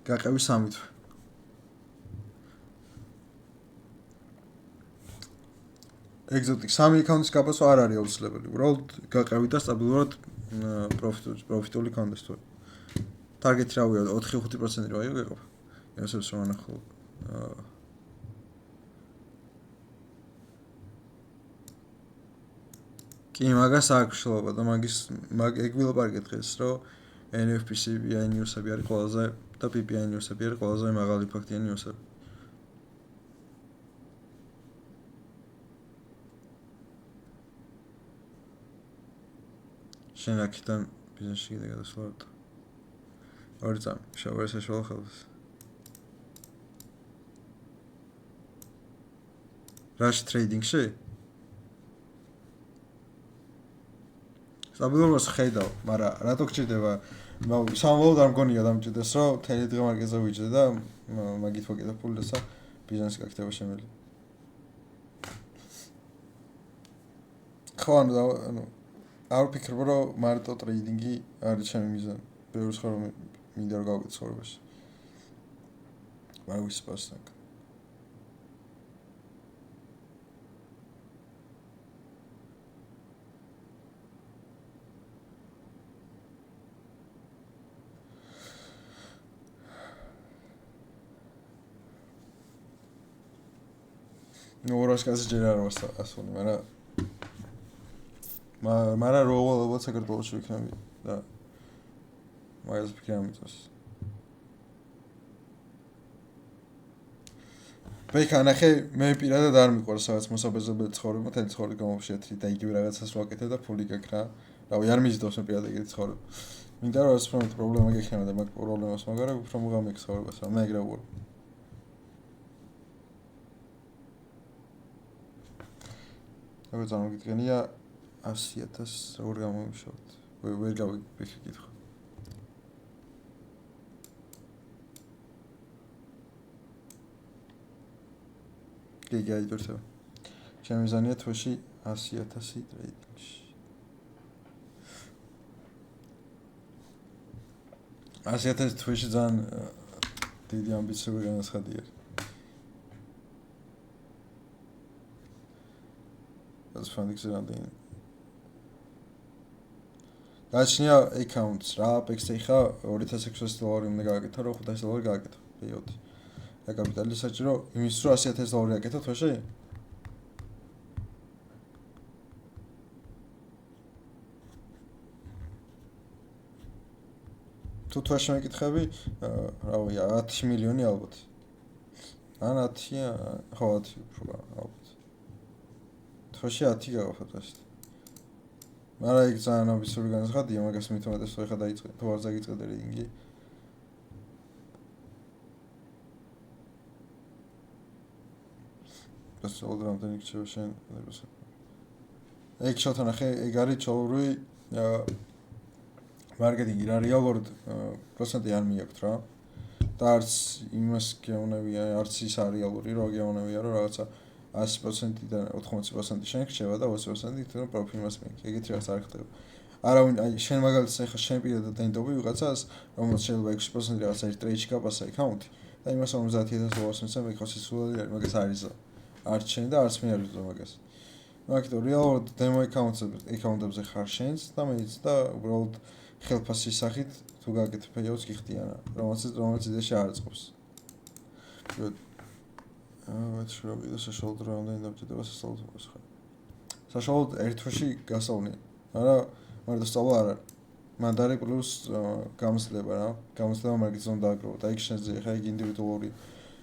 გაყევი 3 თვე. ეგზოტიკ 3 აკაუნტის გაბასვა არ არის აუცილებელი. უბრალოდ გაყევი და სტაბილურად პროფიტული კონდეს თუ. ტარგეტი რავია 4-5% რა იყო. ესეც რომ ანახო. კი, მაგას აქვს შეიძლება და ეგ ვილაპარაკეთ ეს რომ NFPC BI-ნიუსები არის ყველაზე და PPI-ნიუსები არის ყველაზე მაღალი იმპაქტიანი ნიუსები. შენ აქედან ბიზნესში კიდე გადასვლა. ორი წამი, შევარ საშუალო ხელს. რაში ტრეიდინგში? სტაბილურობას ხედავ, მაგრამ რატო გჭირდება? სამბოლოდ არ მგონია დამჭირდეს, რომ თელი დღე მარკეტზე ვიჯდე და მაგით ვაკეთებ ფული და ბიზნესი გაკეთება შემიძლია. ხო, ანუ არ ვფიქრობ, რომ მარტო ტრეიდინგი არის ჩემი მიზანი. ბევრი სხვა რომ მინდა რომ გავუკეთო ცხოვრებაში. მაგრამ ვის პასტაკ. ნუ როსკაზე ჯერ არ ვარ ასული, მაგრამ როგორ საქართველოში ვიქნები და მაგას ვფიქრი ამიწოს. ვექანახე მე პირადად არ მიყვარს რაღაც მოსაბეზრებელი ცხოვრება, თელი ცხოვრება გამოვშეთრი და იგივე რაღაცას ვაკეთებ და ფული გაქვს რა. რავი, არ მიჯდოს მე პირადად ეგეთი ცხოვრება. მინდა რომ ეს პრობლემა გექნება და მაგ პრობლემას მაგარი უფრო მოგამეკ ცხოვრებას, რა მე ეგრე ვუყურებ. როგორ წარმოგიდგენია 100,000 როგორ გამომიშავთ? ვერ გავიკითხე. კი, გაიძორდება. შემიზანია თვეში 100,000 ტრეიდინგში. 100,000 თვეში ძალიან დიდი ამბიციები განაცხადია. Das fand ich sehr angenehm. გაჩნია accounts რა, Apex-ზე ხა $2,600 უნდა გააკეთო, რა $500 გააკეთო. პერიოდი. რა კაპიტალი საჭირო იმის რომ $100,000 გააკეთო თვეში? თუ თვეში მეკითხები, რავია, 10 მილიონი ალბათ. ან 10-ია, ხო 10 უფრო ალბათ. თვეში 10 გავახატვით. მაგრამ იქ ძალიან ამბიციური განაცხადია, მაგას მithumetes ხო ხა დაიწყე, თუ არ დაგიწყე ტრეიდინგი. დასავლად რამდენი რჩევა შენ ნებოსა. ეგ შოთა ნახე, ეგ არის ჩაური მარკეტინგი რა რეალურად პროცენტი არ მიაქვთ რა. და არც იმას გეუნებია, არც ის რეალური რა გეუნებია, რომ რაღაცა 100%-დან 80% შენ ხდება და 20% თუ პროფილს მიიღე. ეგეთ რაღაც არ ხდება. არავინ აი შენ მაგალითად ახლა შენ პირადად დაინდობი ვიღაცას, რომელსაც შეიძლება 6% რაღაცა ერთ ტრეიდში გაპასა აკაუნტი და იმას $50,000 მიცემ, მე ხო სისულელი არის, მაგას არის. არც შენ და არც მე არ ვიცი მაგას. მაგითო რეალურად დემო აკაუნტებზე ხარ შენს და მეც და უბრალოდ ხელფასის სახით თუ გააკეთე პეიაუტს გიხდიან, რომელიც იდეაში არ აწყობს. ვეცხრობი და საშუალოდ რამდენი დაბჭდება სასწავლებლებს ხარ. საშუალოდ ერთ თვეში გასავლია. მაგრამ და სწავლა არ არის. მანდარი პლუს გამოცდილება რა. გამოცდილება მარკეტზე უნდა დააგროვო და იქ შენზე ხა იქ ინდივიდუალური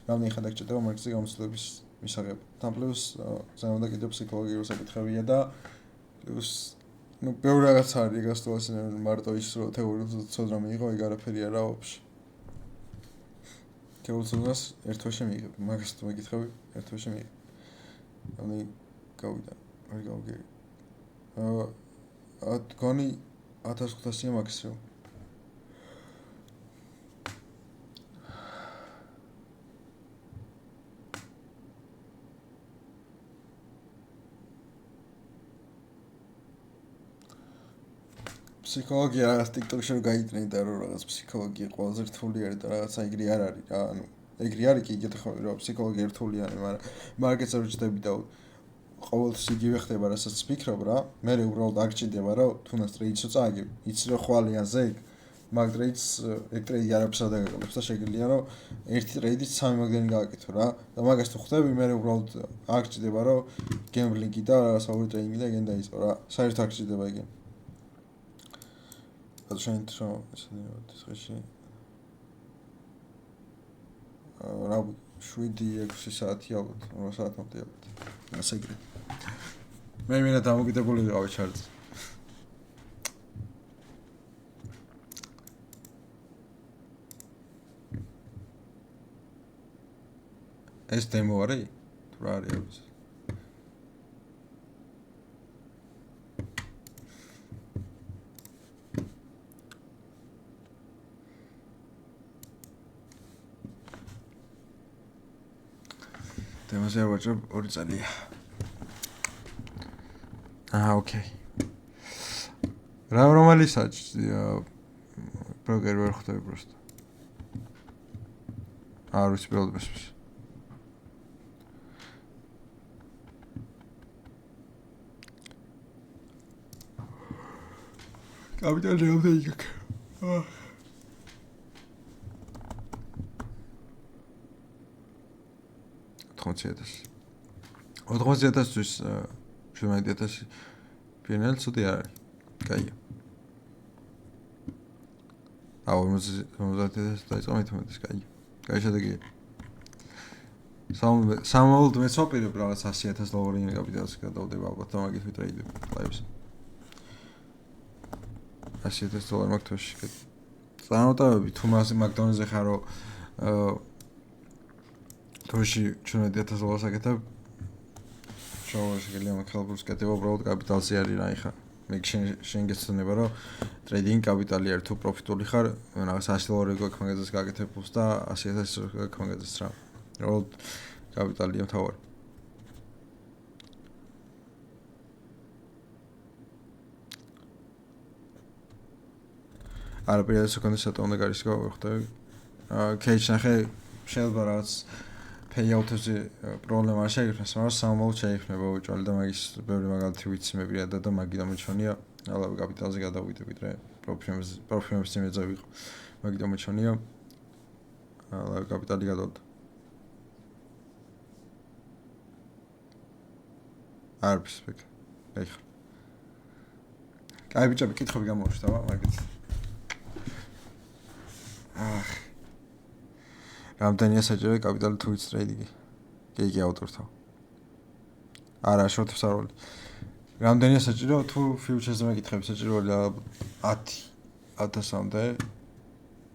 რამდენი ხან დაგჭირდება მარკეტზე გამოცდილების მისაღებ. თან პლუს ძალიან უნდა კიდევ ფსიქოლოგიური საკითხებია და პლუს ну ბევრი რაღაც არის გასწავლას მარტო ის რომ თეორიულად ცოდნა მიიღო ეგ არაფერი არა ვაფშე. თეორიულს ერთ თვეში მიიღებ, მაგას თუ მეკითხები, ერთ თვეში მიიღებ. ანუ გავიდა, არ გავგე. გონი 1500-ია მაქსიმუმ. ფსიქოლოგია რაღაც TikTok-ში რომ გაიტრენდა რომ რაღაც ფსიქოლოგია ყველაზე რთული არის და რაღაცა ეგრე არ არის რა, ანუ ეგრე არის კი იგეთხოვი რომ ფსიქოლოგია რთული არის, მაგრამ მარკეტზე რო ჭდები და ყოველთვის იგივე ხდება, რასაც ვფიქრობ რა, მე უბრალოდ არ გჭირდება რომ თუნდაც ტრეიდსო წააგებ, იცი რომ ხვალიანზე მაგ ტრეიდს ეგ ტრეიდი არაფერს არ დაგაკეთებს და შეგიძლია რომ ერთი ტრეიდით 3 მაგდენი გააკეთო რა და მაგას თუ ხვდები მე უბრალოდ არ გჭირდება რომ გემბლინგი და რაღაცა ტრეიდინგი და ეგენ დაიწყო რა, საერთოდ არ გჭირდება ეგენ. შენ თვითონ ესეთი რა 7-6 საათი ალბათ 8 საათამდე ალბათ ასე ეგრე მე მინდა დამოკიდებული ვიყავი ჩარტზე ეს დემო არის თუ რა არის დემოზე ვაჭრობ 2 წელია. ოკეი. რომელი საჭია პროგრამერ ვერ ხვდები просто. არ ვიცი პრობლემას. კაპიტალი რამდენი გაქვს? 80,000-თვის 70,000 ფინალს უთი არის. კაია. 50,000 დაიწყო მეთმეტეს, კაია. კაი შედეგია. სამაოდ მეც ვაპირებ რაღაც $100,000 კაპიტალს გადავდება ალბათ და მაგით ვიტრეიდებ ლაივს. $100,000 მაგ თვეში. წარმოტავები თუ მაგდონალდზე ხარო თოში $70,000 აკეთებ შეგიძლია მეთქალბურს კეთება უბრალოდ კაპიტალზე არის რა ეხა მე შენ გეცნობა რომ ტრეიდინგი კაპიტალი არის თუ პროფიტული ხარ რაღაც 100 დოლარი გვაქვს მაგაზეს გაკეთებულს და 100,000 გვაქვს მაგაზეს რა უბრალოდ კაპიტალია მთავარი არა პირდაპირ სეკუნდში სატო უნდა გარისკო ხვდები კეიჩ ნახე შეიძლება რაღაც pay-out-ზე პრობლემა არ შეიქმნას, მაგრამ სამომავლოდ შეიქმნება უჭვალი და მაგის ბევრი მაგალითი ვიცი მე პირადად და მაგით ამოჩვენია, ალავე კაპიტალზე გადავიდებით რა, პროფიტების წინაზე ვიყო. მაგით ამოჩვენია, ალავე კაპიტალი გადავდა. არაფერს ვიქ. ეხლა. კაი ბიჭები, კითხები გამოუშვება მაგით. რამდენია საჭირო კაპიტალი თუ იც ტრეიდინგი? კი ავტორთა. არა, შორტებს არ ვარ. რამდენია საჭირო თუ ფიუჩერზე მეკითხები საჭიროა 10,000-მდე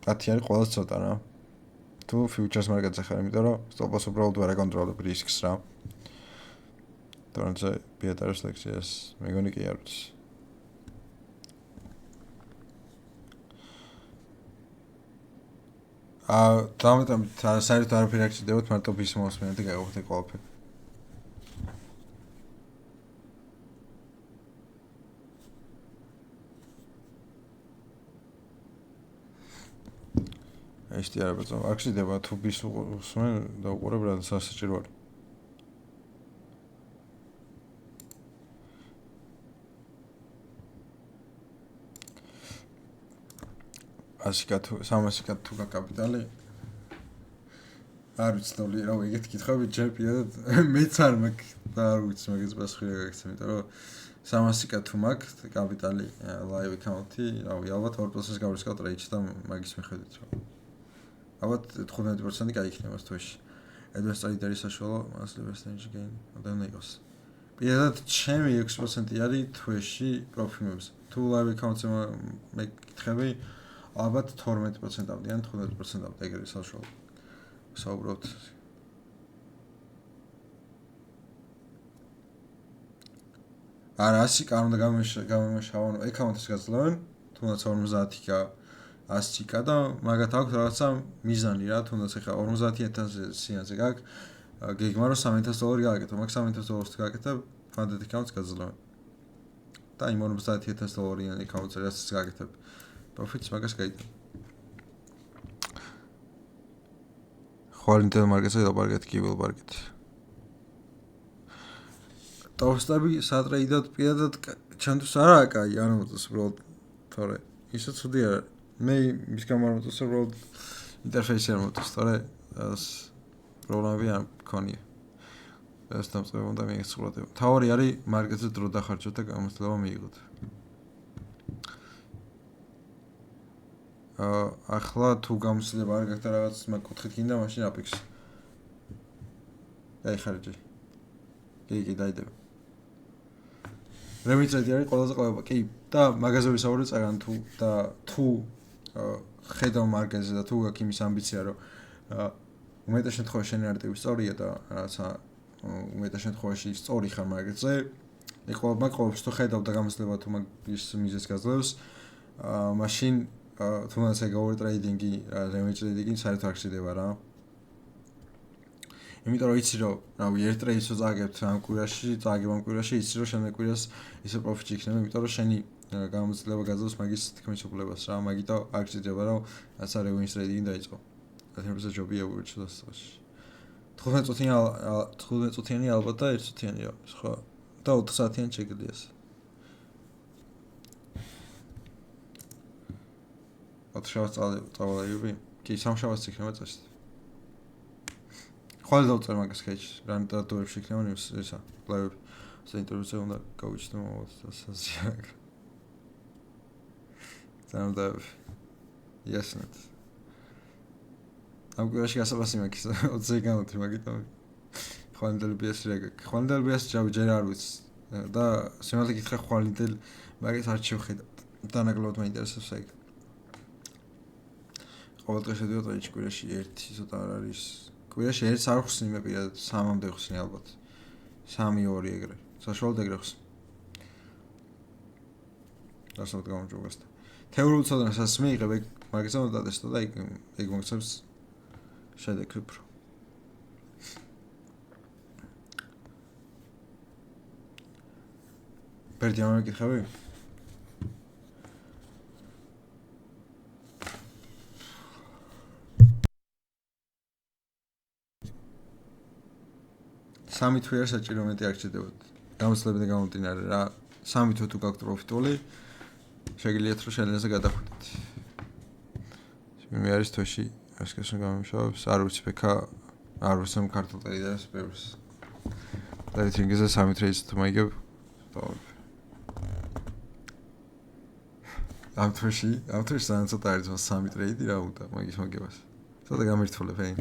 10 არის ყველაზე ცოტა რა. თუ ფიუჩერს მარკეტზე ხარ, იმიტომ რომ სტოპ-ლოს უბრალოდ ვერ აკონტროლებ რისკს რა. თორემ ბიატარის ლექციას მეგონი კი არ ვიცი. დამეტომ საერთოდ არაფერი არ გჭირდებათ მარტო ბის მოსმენა და გაიღვიძე ყველაფერი. ესეთი არაფერი არ გჭირდება თუ ბის მოსმენ და უყურებ რა სასაჭირო არის. ასიკათუ 300 თუ კაპიტალი არ ვიცნობდი რა ეგეთ კითხები ჯერ პირადად მეც არ მაქვს და არ ვიცი მაგის პასუხი რა გაგცემ იმიტომ რომ 300 თუ მაქვს კაპიტალი live account-ი რავი ალბათ 2%-ს გავრისკავ ტრეიდში და მაგის მიხედვით რა ალბათ 15% გაიქნება თვეში advanced trader-ის საშუალო monthly percentage gain ოდენმე იყოს პირადად ჩემი 6% არის თვეში პროფიტებს თუ live account-ზე მეკითხები ალბათ 12%-ამდე ან 15%-ამდე ეგრე საშუალო. საუბრობთ. არა, 100 არ უნდა გამომაშავო, აკაუნტის გაძლევენ, თუნდაც 50-ი 100-ი და მაგათ აქვს რაღაცა მიზანი რა, თუნდაც ეხა 50,000 სიანზე გაქვს, გეგმა რომ $3,000 გააკეთო, მაგ $3,000 გააკეთებ, funded accounts გაძლევენ. და იმ $50,000-იან აკაუნტზე რაც გააკეთებ. Profits მაგას გაიგე. ხვალინტელ მარკეტზე დაბარგეთ კივილ მარკეტი. ტოპსტები სატრეიდად პირადად ჩემთვის არაა კაი, არ მომწონს უბრალოდ თორე ისე ცუდი არა. მე მის გამო არ მომწონს უბრალოდ ინტერფეისი არ მომწონს, თორე ეს პრობლემები არ მქონია. ეს დამწყება უნდა მიეცხროდება. თავი არის მარკეტზე დრო დახარჯოთ და გამოცდილება მიიღოთ. ახლა თუ გამოცდილება არ გაქვს და რაღაც მაგ კუთხით გინდა მაშინ აპექსი. აი ხარჯი. კი დაიდება. რემიტრედი არის ყველაზე ყლება. კი და მაგაზე ვისაუბრე წაგან თუ ხედავ მარკეტზე და თუ გაქვს იმის ამბიცია რომ უმეტეს შემთხვევაში შენი ნარატივი სწორია და რაღაცა უმეტეს შემთხვევაში სწორი ხარ მარკეტზე ყოველთვის თუ ხედავ და გამოცდილება თუ მაგის მიზეზს გაძლევს მაშინ თუნდაც ეგ over trading-ი, revenge trading-ი საერთოდ არ გჭირდება რა. იმიტომ რომ იცი რომ, რავი, ერთ ტრეიდს რო წააგებთ ამ კვირაში, წააგებ ამ კვირაში, იცი რომ შემდეგ კვირას ისე პროფიტი იქნება, იმიტომ რომ შენი გამოცდილება გაძლევს მაგის თქმის უფლებას რა, მაგითო არ გჭირდება რომ რაცა revenge trading-ი დაიწყო. 10% ჯობია უერთშოდასწრაში. 15 წუთიანი ალბათ და 1 წუთიანი რა, ხო? და 4 საათიანი შეგიძლიას. ოთხშაბათს წავალაიები? კი, სამშაბათს იქნება წესი. ხვალ დავწერ მაგას კეიჩს, რანტატოებში იქნება ისა, ლაივები. საინტერესო უნდა გავიჩნო სასაზია. ზამთარი. იასნეთ. ამ კვირაში გასაბასი მაქვს 20 განოთი მაგითო. ხვალინდელბიას რეგ. ხვალინდელბიას ჯერ არ ვიცი. და სიმართლე გითხრა ხვალინდელ მაგას არ შევხედავ. დანაკლოდ მაინტერესებს ეგ. ყოველდღე შედიოდა ტრეიდში კვირაში ერთი ცოტა არ არის. კვირაში ერთს არ ხსნი მე პირადად 3-მდე ხსნი ალბათ. 3-2 ეგრე. საშუალოდ ეგრე ხს. დასავთ გამარჯვებასთან. თეორიულ ცოდნას ასე მიიღებ, მაგას უნდა დატესტო და ეგ მოგცემს შედეგი უფრო. ბერდი ამეკითხები? სამი თვე არ საჭირო მეტი არ გჭირდებათ. გამოცდილებიდან გამომდინარე რა, 3 თვე თუ გაქვთ პროფიტული, შეგიძლიათ რომ შენელზე გადახვიდეთ. მე არის თვეში ასკესო გამომშავებს, არ ვიცი ბექა, არ ვიცი ქართულ ტრეიდერს ბევრს. ტრეიდინგზე 3 თვეში თუ მაიგებ, დავებ. ამ თვეში ძალიან ცოტა არის 3 ტრეიდი რა უნდა მაგის მოგებას. ცოტა გამირთულებ, ჰეი.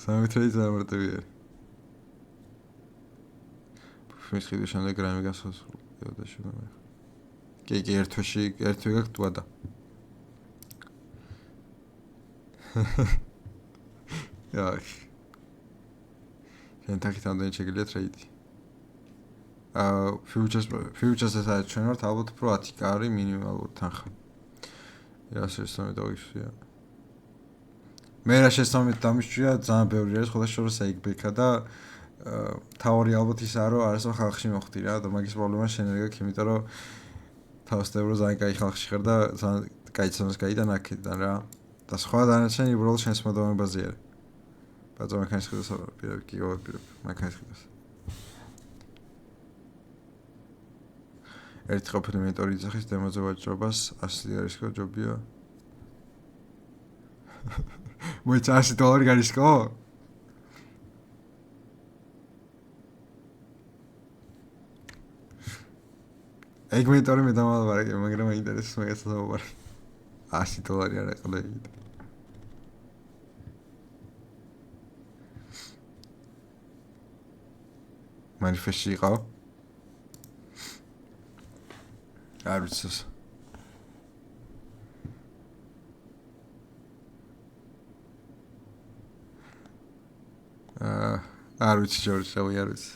3 ტრეიდი დამარტები არის. მის ხიდი შემდეგ რამე გასასრულებია და შეგვამე. კი, ერთ თვეში გაქვთ ვადა. აი. შენ თაკით ამდენი შეგიძლია ტრეიდი. futures-ს ჩვენ ვართ ალბათ უფრო 10k არის მინიმალური თანხა. რას შესწავლეთ დავიშვია. მე რა შესწავლეთ დამიშვია ძალიან ბევრი არის, ხოლმე შორს ეგბექა და თავი ალბათ ისაა რომ არასო ხალხში მოხდი რა და მაგის პრობლემა შენ არ გაქვს, იმიტომ რომ თავსტევრო ძალიან კაი ხალხში ხარ და ძალიან კაი ცნობს გაიდან აქედან რა. და სხვა დანარჩენი უბრალოდ შენს მოდომებაზე არის. ბაძო მანქანის ხედავს პირები კი გავაპირებ მანქანის ხედავს. ერთი ყოფილი მენტორი იძახის დემოზე ვაჭრობას 100 ლარისკო ჯობია. მოიცა $100 გარისკო? ეგ მენტორი მე დამალაბარაკე, მაგრამ მაინტერესებს მაგასაც დავაბარე. $100 არა ყოლებით. манифестში იყავ? არ ვიცი. არ ვიცი ჯორჯ, არ ვიცი.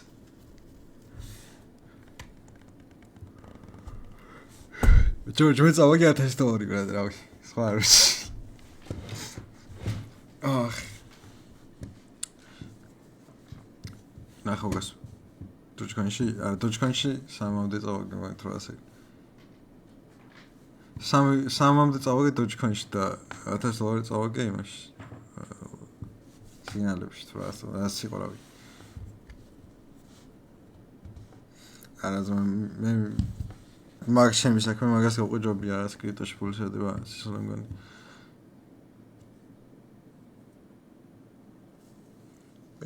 ჯორჯ, მე წავაგე $1000 ბრატ, რავი. სხვა არ ვიცი. ნახო გას. დოჯკანში 3-მდე წავაგე მაგ რა ასე. 3-მდე წავაგე დოჯკანში და $1000 წავაგე იმაში. სიგნალებში თუ ასე იყო რავი. არაზ მე მაგ შემი საქმე მაგას გავყვი ჯობია რა კრიპტოში ფული შედება სისხლი მგონი.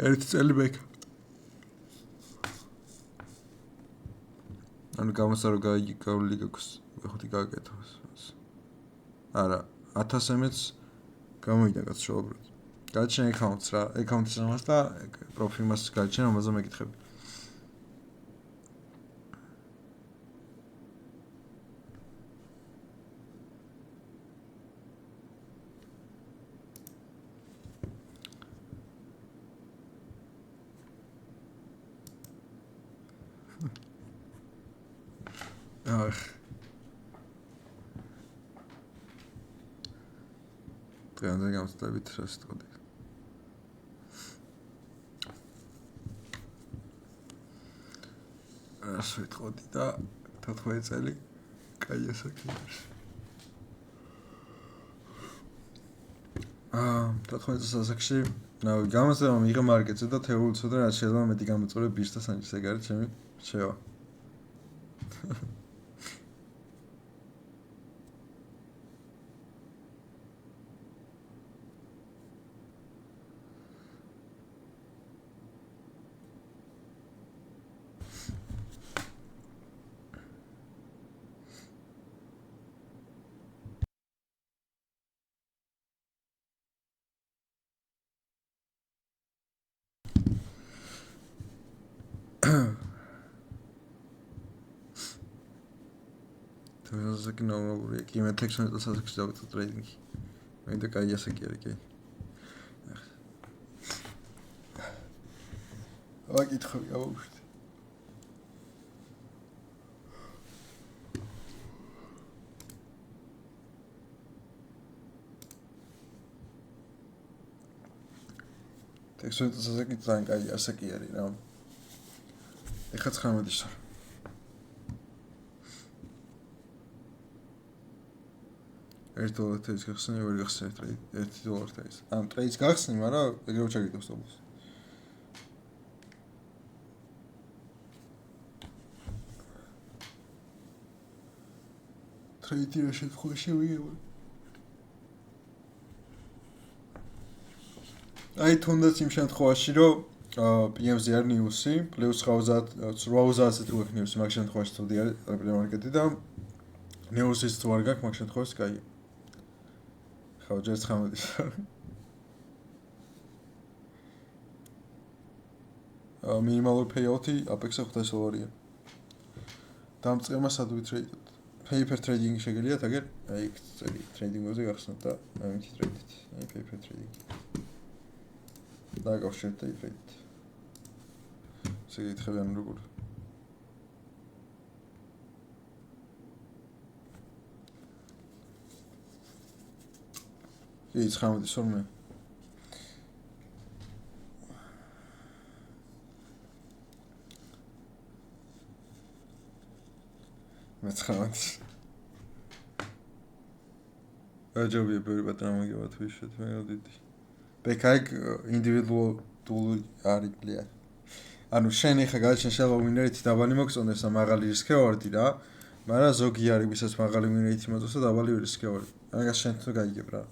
ერთი წელი ბექ. ანუ გამოსარო გავლი გაქვს ხუთი გააკეთო. არა 1000-ემეც გამოვიდა კაც შოუბრად. გაჩენ აკაუნტს რა, აკაუნტის რამას და პროფილს გაჩენ ამაზე მეკითხები. დღეამდე გამოცდებით რას თქოდი. რას ვიტყოდი და 14 წელი კაი ასაკი. 14 წელს გამოცდა მიიღე მარკეტზე და თეორიულ ცოდნა რაც შეიძლება მეტი გამოწვევ ბიჭს და სანჯის ეგ არის ჩემი შევა. ასაკი ნორმალურია. კი მე 16 წელს ასაკში დავიწყე ტრეიდინგი. მე და კაი ასაკი არის კი. ვაკითხები ავუშვით. ტექსტზე კი ძალიან კაი ასე კი არის რა. ეხლა 19-ის ვარ. $1 გახსნი, ვერ გახსნით $1. ან ტრეიდს გახსნი, მაგრამ ეგრევე ჩაგიტოს თავს. ტრეიდი რა შეხვეში ვიღება. აი თუნდაც იმ შემთხვევაში, რომ PM-ზე არ ნიუსი, პლუს 80-ზე თუ აქვს ნიუსი, მაგ შემთხვევაში თუ არის პრემარკეტი და ნიუსის თუ არ გაქვს, მაგ შემთხვევაში კაია. ხო, ჯერ 19-ის. მინიმალური payout-ი Apex-ზე $5. დამწყება სადვი ტრეიდით. Paper trading შეგიძლიათ აგერ, აი წელი ტრეიდინგზე გახსნათ და ამით ტრეიდით. აი paper trading. დაკავშირეთ და ტრეიდით. შეგიძლიათ ან როგორ. კი 19-ის ვარ მე. მე 19-ის. აჯობია ბევრი პატრონა მოგება თვიშეთ მე დიდი. ბექაიკ ინდივიდუალური არის პლეიერ. ანუ შენ ეხა გაჩენ შეიძლება ვინერითი დაბალი მოგწონდეს და მაღალი რისკი ვარდი რა. მაგრამ ზოგი არის ვისაც მაღალი ვინერითი მოწონს და დაბალი რისკი ვარდი. მაგას შენ თუ გაიგებ რა.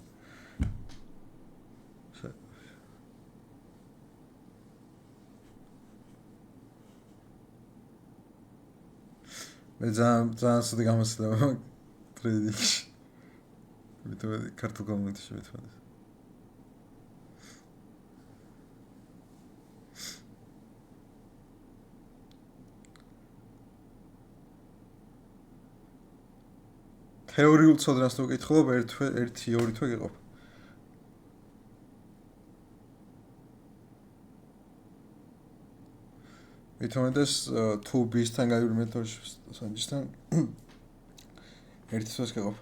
მე ძალიან სუდი გამოსვლება ტრეიდინგში. ვიტყვი ქართულ კომუნიკაციაში მithვანეს. თეორიულ ცოდნას თუ ვკითხულობ, 1-2 თვე გეყოფ. მithომდეს თუ ბისთან გაივლი მეთოდში სანჯისთან 1 თვეს გეყოფ.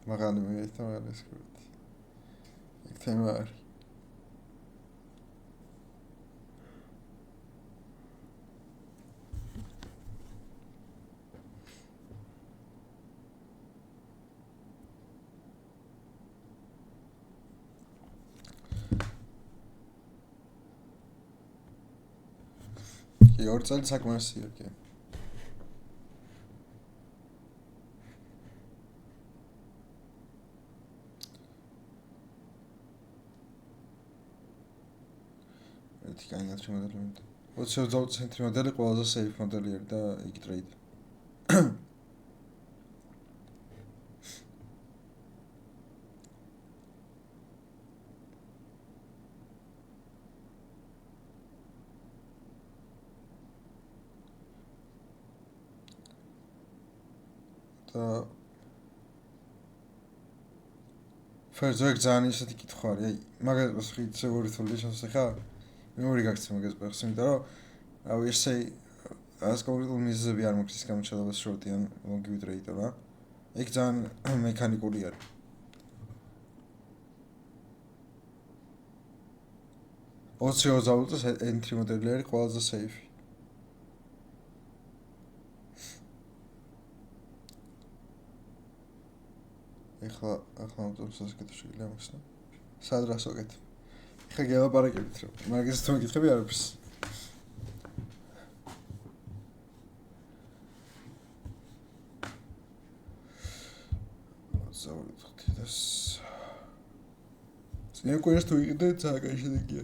მაგალი მე თან არის კურთ. ეგ თემა არის. კი 2 წელი საკმარისია კი. ერთი კაინათრი მოდელი. 20 ცენტრი მოდელი ყველაზე safe მოდელი არის და იგი ტრეიდ. და ფერზეგ ძალიან ისეთი კითხვა არის. აი მაგას ხიце ორი თვლის ხა მეორე გაქცე მაგას პახს, იმიტომ რომ რავი ესე ას კონკრეტულ მიზეზები არ მოქცის გამოჩადებას შორტიან ლონგი ტრეიდერ რა. ეგ ძალიან მექანიკური არის. ოციოზაულტის entry მოდელი არის ყველაზე safe. ეხლა მომწონს ასკეთო შეიძლება მოხსნა. სად რას ვაკეთებ? ეხლა გელაპარაკებით რომ მაგას თუ მეკითხები არაფერს. ზაურით ხთიდას. წინ კვირას თუ იყიდე ძალიან კაი შედეგია.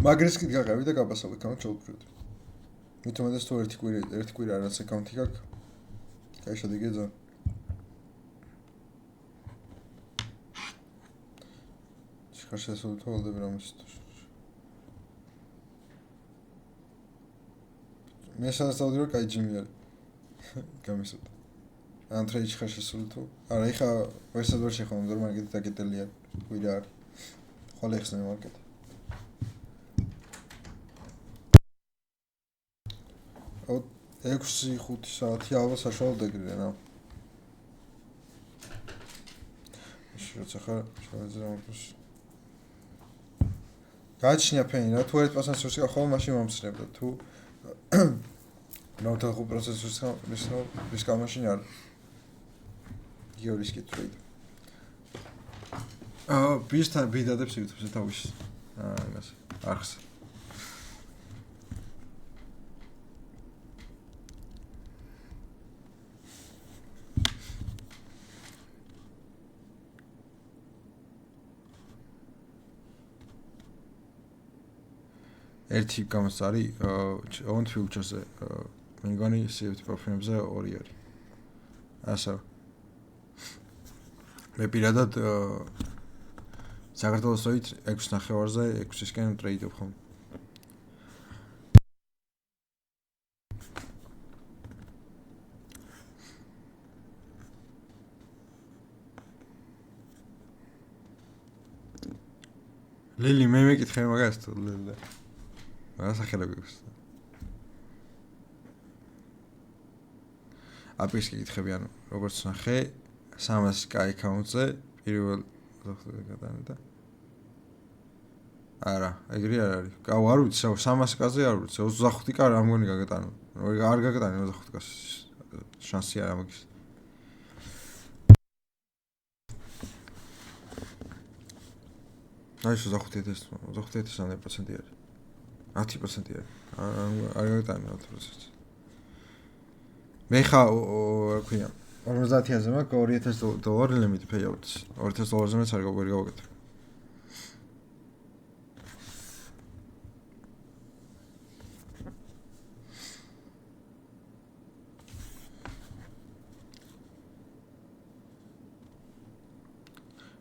მაგრისკით გაყევი და გაბასავ აკაუნტ ჩაუბრუნდი. მithomდეს თუ ერთი კვირა რაც აკაუნტი გაქვს. კაი შედეგია ძალიან. შეხარ შესაძლოა თვალდები რამის თუ. მე სადაც დავდივარ კაი ჯიმი არის. გამისულა. ან ტრეიდი ხარ შესული თუ არა ეხა ვერსად ვერ შეხომ რომ მარკეტი დაკეტელია ვირა არის ხოლე ეხსნა მარკეტი 6-5 საათი ალბათ საშუალოდ ეგრეა რა როცა ხარ შევეძრა მაგას გააჩნია ფენი რა თუ 1% რესურსი ხოლმე მაშინ მომცრებდა თუ 95% რისკა მაშინ არ იგივე რისკი ტრეიდ ბისთან ბიდადებს YouTube-ზე თავის ამას არხს ერთი გამოსწარი on future-ზე მე მგონი CFD პროფილებზე 2 არის. ასე მე პირადად საქართველოს ოით 6.9-ზე 6-ისკენ ტრეიდობ ხომ. ლილი მე მეკითხე მაგას თუ ლილი ასახელები გქს. აპისკი გითხები ანუ როგორც ნახე 300k account-ზე პირველ გადანა და არა, ეგრე არ არის. არ ვიცი, 300k-ზე არ ვიცი, 25k რა მგონი გაგატანო. არ გაგატანე 25k-ს შანსი არა მაგის. აი 25,000 25% არის. 10% არის. არ გაგატანე 10%. მე ხა რა ქვია 50,000-ზე მაქვს $2,000 limit payout-ს. $2,000-ზე მეც არ გავაკეთე.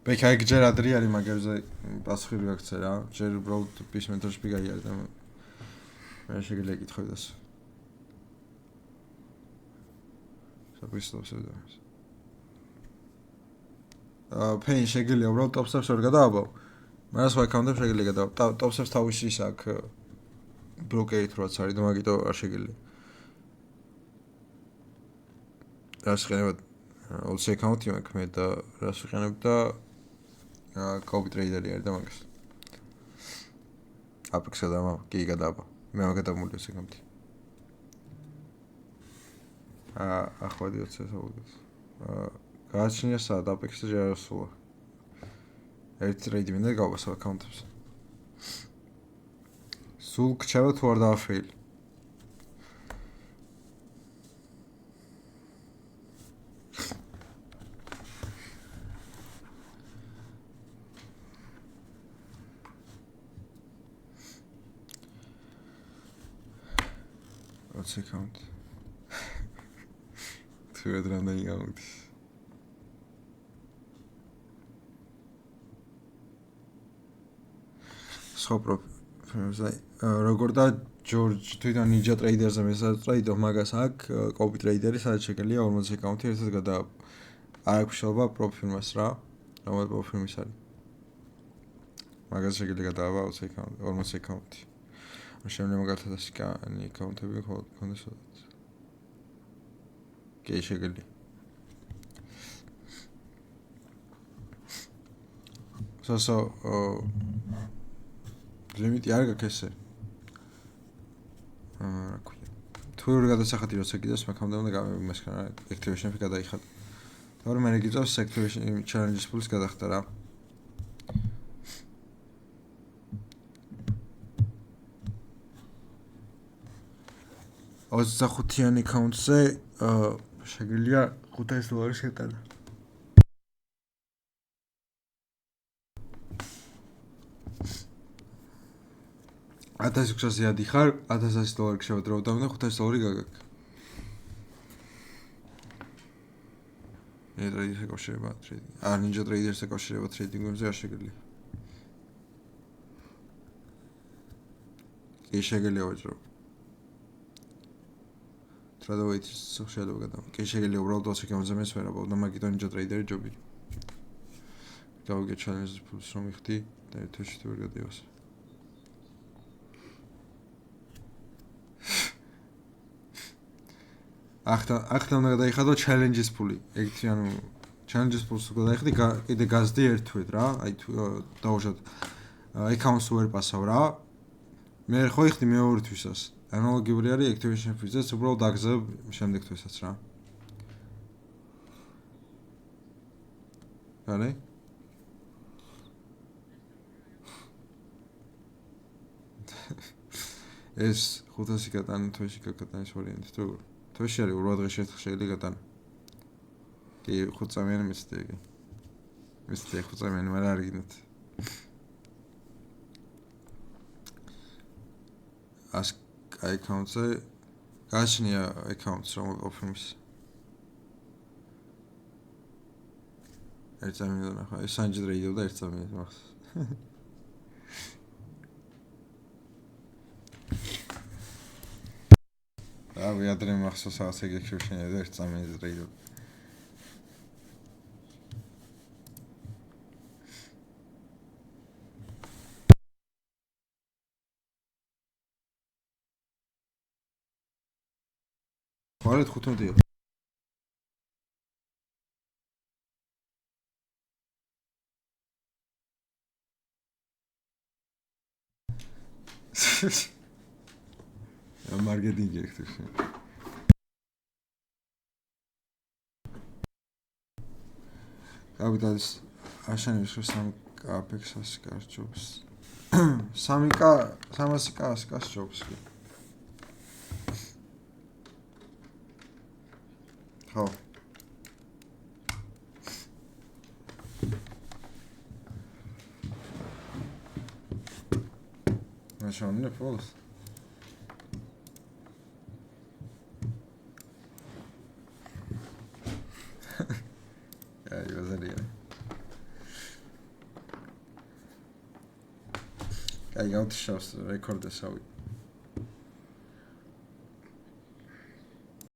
ბექა ეგ ჯერ ადრე არის მაგერზე პასუხი გაქცე რა. ჯერ უბრალოდ ის მენტორში გაიარე და მე შეგიძლია ეკითხები დას. საბისტოსე და ფეინ შეგიძლია უბრალოდ ტოპსებს ვერ გადააბავ. მაგრამ სხვა აკაუნტებს შეგიძლია გადააბავ. ტოპსებს თავისი ის აქვს ბროკერით რაც არის და მაგიტო არ შეგიძლია. რას ხენებად ოლსი აკაუნტი მაქვს მე და რას ვიყენებ და copy trader-ი არის და მაგას. Apex-ა და კი გადააბავ. მე მაგადამული ეს აკაუნტი. ახლა 20 საუბრობს. გააჩნია სად Apex-ზე ჯერ არ სულა. ერთ ტრეიდი მინდა გავასვა აკაუნტებს. სულ გჩება თუ არ დააფეილი. What's account? თუ ადრამდე გამოგდის. სხვა პროფილზე როგორ და ჯორჯ თვითონ Ninja Trader-ზე მესაც მაგას აქვს copy trader-ი სადაც შეგელია 40 აკაუნტი ერთად გადააბავ. არ აქვს შეიძლება პროფილმას რა. რომელ პროფილმის არის. მაგას შეგელია გადააბავ 40 აკაუნტი. შემდგომ მაგალითად ასკანი აკაუნტები ქონდეს სადაც. კი შეგელია. სასო ლიმიტი არ გაქვს ესე. რა ქვია. თუ ვერ გადასახადი როცა კიდევ მაგამდე უნდა გამომასკა რა activation fee გადაიხადა. თორემ მე გიწევს activation challenges pools გადახდა რა. $25-იანი account-ზე შეგიძლია $500 შეტანა. $1,600-ზე ადიხარ, $1,100 შევადროვდა და $500 გაგაქვს. ტრეიდერს ეკავშირება ტრეიდინგი. Ninja Trader-ს ეკავშირება ტრეიდინგზე არ შეგიძლია. კი შეგიძლია ვაჭრო. ტრადოვეითის შეიძლება გადამ. კი შეიძლება უბრალოდ 20 გამზამეს ვერ აბავ და მაგიტონ ნინჯა ტრეიდერი ჯობი. გავიგე ჩალენჯის ფულს რომ მიხდი და ერთში თუ ვერ გადაივას. ახლა უნდა გადაიხადო ჩალენჯის ფული. ეგ ანუ ჩალენჯის ფულს გადაიხდი კიდე გაზდი ერთ თვით რა. აი თუ დავუშვათ აკაუნტს ვერ პასავ რა. მე ხო იხდი მეორე თვისას. ანალოგიური არის activation fees-ს უბრალოდ აგზავ შემდეგ თვისაც რა. არა? ეს 500 გატანა თვეში გაკატანის ვარიანტი თუ თვეში არის 8 დღეში ერთხელ შეიძლება გატანა. კი 5 წამიანი მისდი იგი. მისდი 5 წამიანი მაგრამ არ გინდათ. Accounts-ზე გააჩნია accounts რომ ოფიმის. ერთ წამიანი ნახა, ეს სანჯი დრეიდობდა ერთ წამიანი მახს. რავი ადრე მახსოვს ასე გექშუშენია და ერთ წამიანი დრეიდობდა. ხარეთ 15-ია. მარკეტინგი ექთუში. კაპიტალის აშენებს რომ 3K Apex-ას კარჯობს. 3K 300K-ას კარჯობს კი. ხო. მაშინ ფოლს. აი ვაზარია. აი გავთიშავს რეკორდესავი.